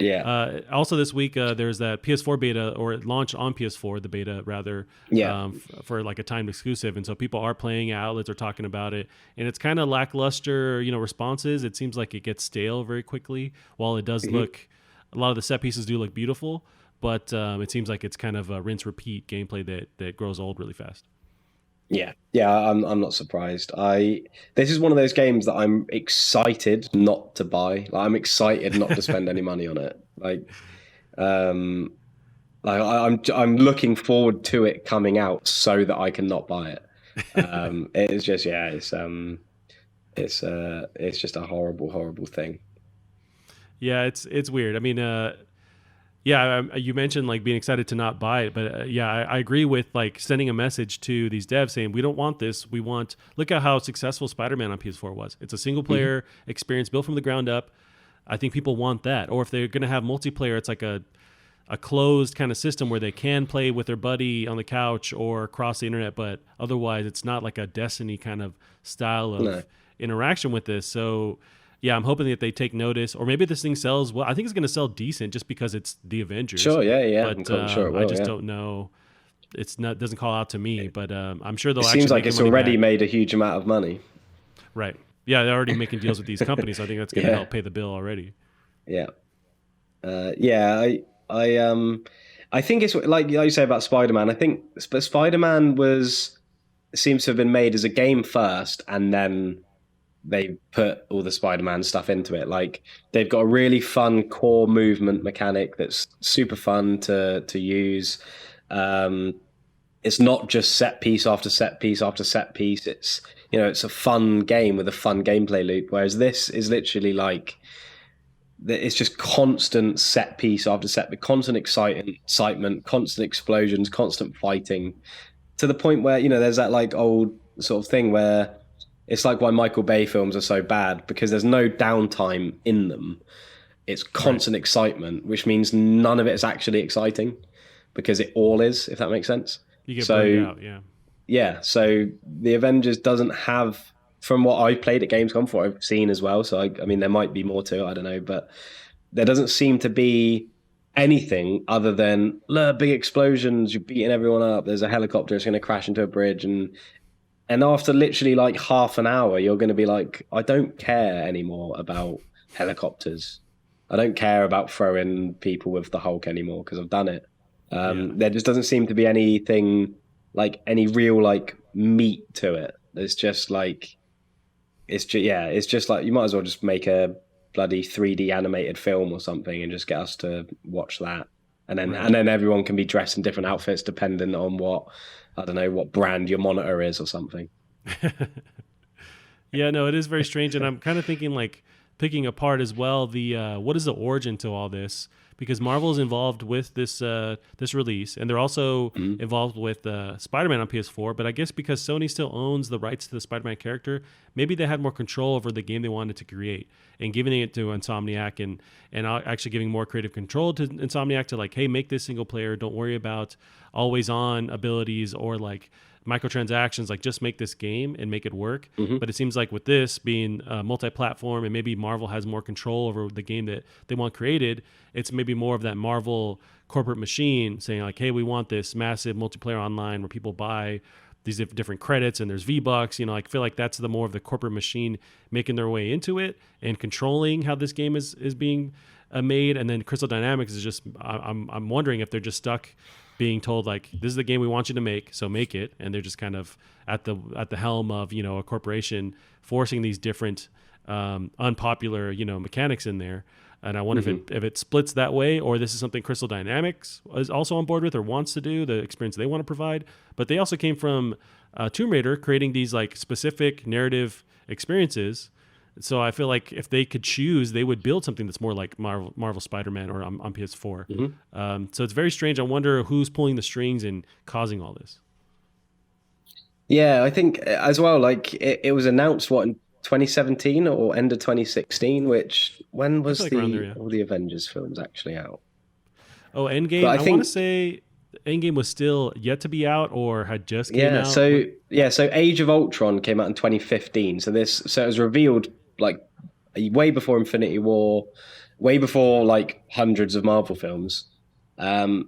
Also this week there's that PS4 beta, or it launched on PS4, the beta rather, for like a timed exclusive, and so people are playing it, outlets are talking about it, and it's kind of lackluster responses. It seems like it gets stale very quickly, while it does look, a lot of the set pieces do look beautiful, but it seems like it's kind of a rinse repeat gameplay that grows old really fast.
I'm not surprised. This is one of those games that I'm excited not to buy. Like, I'm excited not to spend any money on it. I'm looking forward to it coming out so that I can not buy it. It is just it's just a horrible thing.
Yeah, it's weird. I mean, you mentioned like being excited to not buy it, but I agree with like sending a message to these devs saying we don't want this. Look at how successful Spider-Man on PS4 was. It's a single player experience built from the ground up. I think people want that. Or if they're going to have multiplayer, it's like a closed kind of system where they can play with their buddy on the couch or across the internet, but otherwise it's not like a Destiny kind of style of interaction with this. So yeah, I'm hoping that they take notice, or maybe this thing sells well. I think it's going to sell decent just because it's the Avengers.
Sure, yeah.
But
I'm sure it will,
I just don't know. Doesn't call out to me, but I'm sure they'll.
It seems like it's already made a huge amount of money.
Right. Yeah, they're already making deals with these companies. So I think that's going to help pay the bill already.
Yeah. I think it's like you say about Spider-Man. I think Spider-Man seems to have been made as a game first, and then they put all the Spider-Man stuff into it. Like, they've got a really fun core movement mechanic that's super fun to use. It's not just set piece after set piece after set piece. It's it's a fun game with a fun gameplay loop. Whereas this is literally like, it's just constant set piece after set piece, constant excitement, constant explosions, constant fighting, to the point where there's that like old sort of thing where it's like why Michael Bay films are so bad, because there's no downtime in them. It's constant excitement, which means none of it is actually exciting, because it all is, if that makes sense.
You get burned out, yeah.
Yeah, so the Avengers doesn't have, from what I played at Gamescom, for I've seen as well, so I mean, there might be more to it, I don't know, but there doesn't seem to be anything other than big explosions, you're beating everyone up, there's a helicopter, it's going to crash into a bridge, and after literally like half an hour, you're going to be like, I don't care anymore about helicopters. I don't care about throwing people with the Hulk anymore, because I've done it. There just doesn't seem to be anything, like any real like meat to it. It's just like, it's just like, you might as well just make a bloody 3D animated film or something and just get us to watch that. And then everyone can be dressed in different outfits depending on what, I don't know, what brand your monitor is or something.
Yeah, no, it is very strange, and I'm kind of thinking like picking apart as well the what is the origin to all this, because Marvel is involved with this this release, and they're also involved with Spider-Man on PS4. But I guess because Sony still owns the rights to the Spider-Man character, maybe they had more control over the game they wanted to create, and giving it to Insomniac and actually giving more creative control to Insomniac to like, hey, make this single player. Don't worry about always on abilities or like microtransactions, like just make this game and make it work. But it seems like with this being multi-platform and maybe Marvel has more control over the game that they want created, it's maybe more of that Marvel corporate machine saying like, hey, we want this massive multiplayer online where people buy these different credits and there's V-Bucks. You know, I feel like that's the more of the corporate machine making their way into it and controlling how this game is being made. And then Crystal Dynamics is just, I'm wondering if they're just stuck being told like, this is the game we want you to make, so make it, and they're just kind of at the helm of, you know, a corporation forcing these different unpopular, you know, mechanics in there. And I wonder if it splits that way, or this is something Crystal Dynamics is also on board with or wants to do, the experience they want to provide. But they also came from Tomb Raider, creating these like specific narrative experiences. So I feel like if they could choose, they would build something that's more like Marvel Spider-Man or on PS4. So it's very strange. I wonder who's pulling the strings and causing all this.
Yeah, I think as well, like it was announced, what, in 2017 or end of 2016, when was
like
all the Avengers films actually out?
Oh, Endgame. I want to say Endgame was still yet to be out or had just came out.
So Age of Ultron came out in 2015. So it was revealed like way before Infinity War, way before like hundreds of Marvel films. And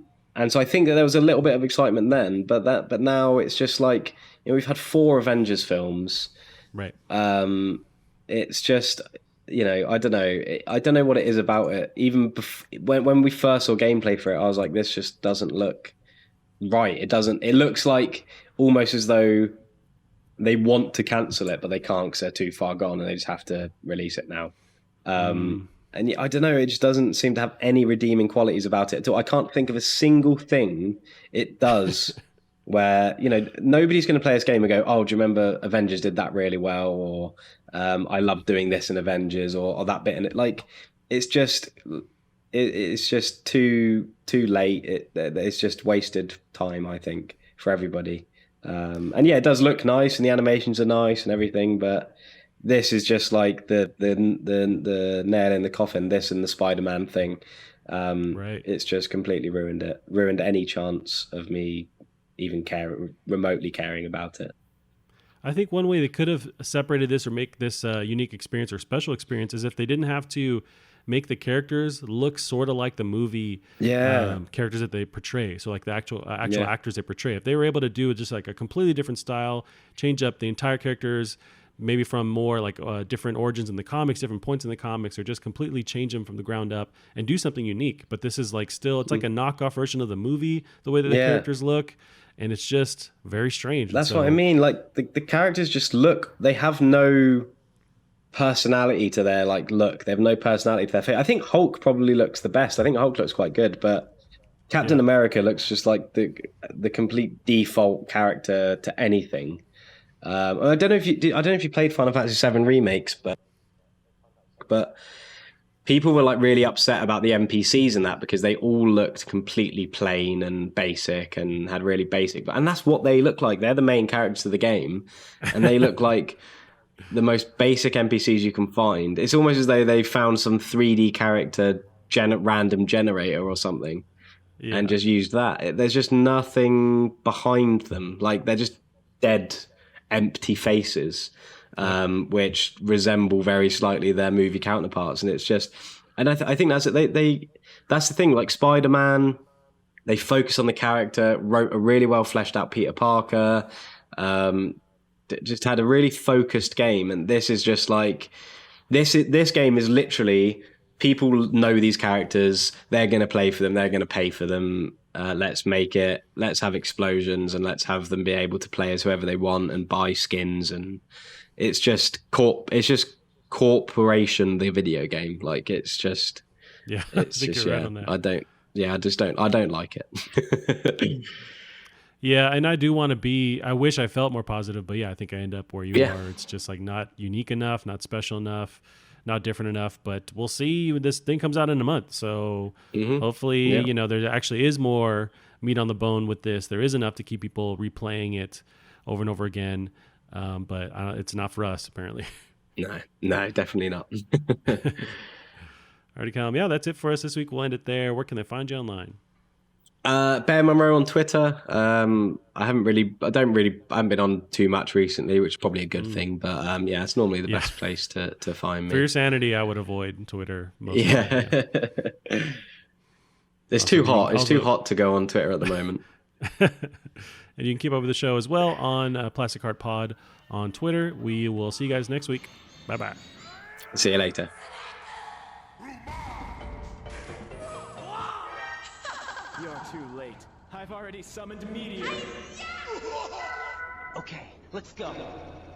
so I think that there was a little bit of excitement then, but now it's just like, you know, we've had 4 Avengers films.
Right.
It's just, you know, I don't know what it is about it. Even when we first saw gameplay for it, I was like, this just doesn't look right. It looks like almost as though they want to cancel it, but they can't because they're too far gone and they just have to release it now. And I don't know, it just doesn't seem to have any redeeming qualities about it at all. I can't think of a single thing it does where, you know, nobody's going to play this game and go, oh, do you remember Avengers did that really well? Or I love doing this in Avengers or that bit in it. Like, it's just too late. It's just wasted time, I think, for everybody. And yeah, it does look nice and the animations are nice and everything, but this is just like the nail in the coffin, this and the Spider-Man thing.
Right.
It's just completely ruined any chance of me even remotely caring about it.
I think one way they could have separated this or make this unique experience or special experience is if they didn't have to make the characters look sort of like the movie characters that they portray. So like the actual actors they portray. If they were able to do just like a completely different style, change up the entire characters, maybe from more like different origins in the comics, different points in the comics, or just completely change them from the ground up and do something unique. But this is like still, it's like a knockoff version of the movie, the way that the characters look. And it's just very strange.
That's what I mean. Like the characters just look, they have no personality to their like look. They have no personality to their face. I think Hulk probably looks the best. I think Hulk looks quite good, but Captain America looks just like the complete default character to anything. I don't know if you played Final Fantasy VII remakes, but people were like really upset about the NPCs and that because they all looked completely plain and basic and had really basic, and that's what they look like. They're the main characters of the game, and they look like the most basic NPCs you can find. It's almost as though they found some 3D character random generator or something and just used that. There's just nothing behind them. Like they're just dead, empty faces, which resemble very slightly their movie counterparts. And it's just, and I think that's it. That's the thing. Like Spider-Man, they focus on the character, wrote a really well fleshed out Peter Parker, just had a really focused game. And this is just like, this game is literally, people know these characters, they're going to play for them, they're going to pay for them. Let's make it, let's have explosions and let's have them be able to play as whoever they want and buy skins. And it's just corporation the video game. Like it's just,
Yeah,
it's
I think
just
you're right on that.
I don't like it.
Yeah, and I do want to be. I wish I felt more positive, but yeah, I think I end up where you
Yeah.
are. It's just like not unique enough, not special enough, not different enough. But we'll see. This thing comes out in a month, so hopefully,
Yeah.
there actually is more meat on the bone with this. There is enough to keep people replaying it over and over again. But it's not for us, apparently.
No, definitely not.
Alrighty, Callum. Yeah, that's it for us this week. We'll end it there. Where can they find you online?
Bear Monroe on Twitter. I haven't been on too much recently, which is probably a good thing. But yeah, it's normally the best place to find me.
For your sanity, I would avoid Twitter.
Yeah. It's too hot. It's too hot to go on Twitter at the moment.
And you can keep up with the show as well on Plastic Heart Pod on Twitter. We will see you guys next week. Bye-bye.
See you later.
You're too late. I've already summoned Meteor.
Okay, let's go.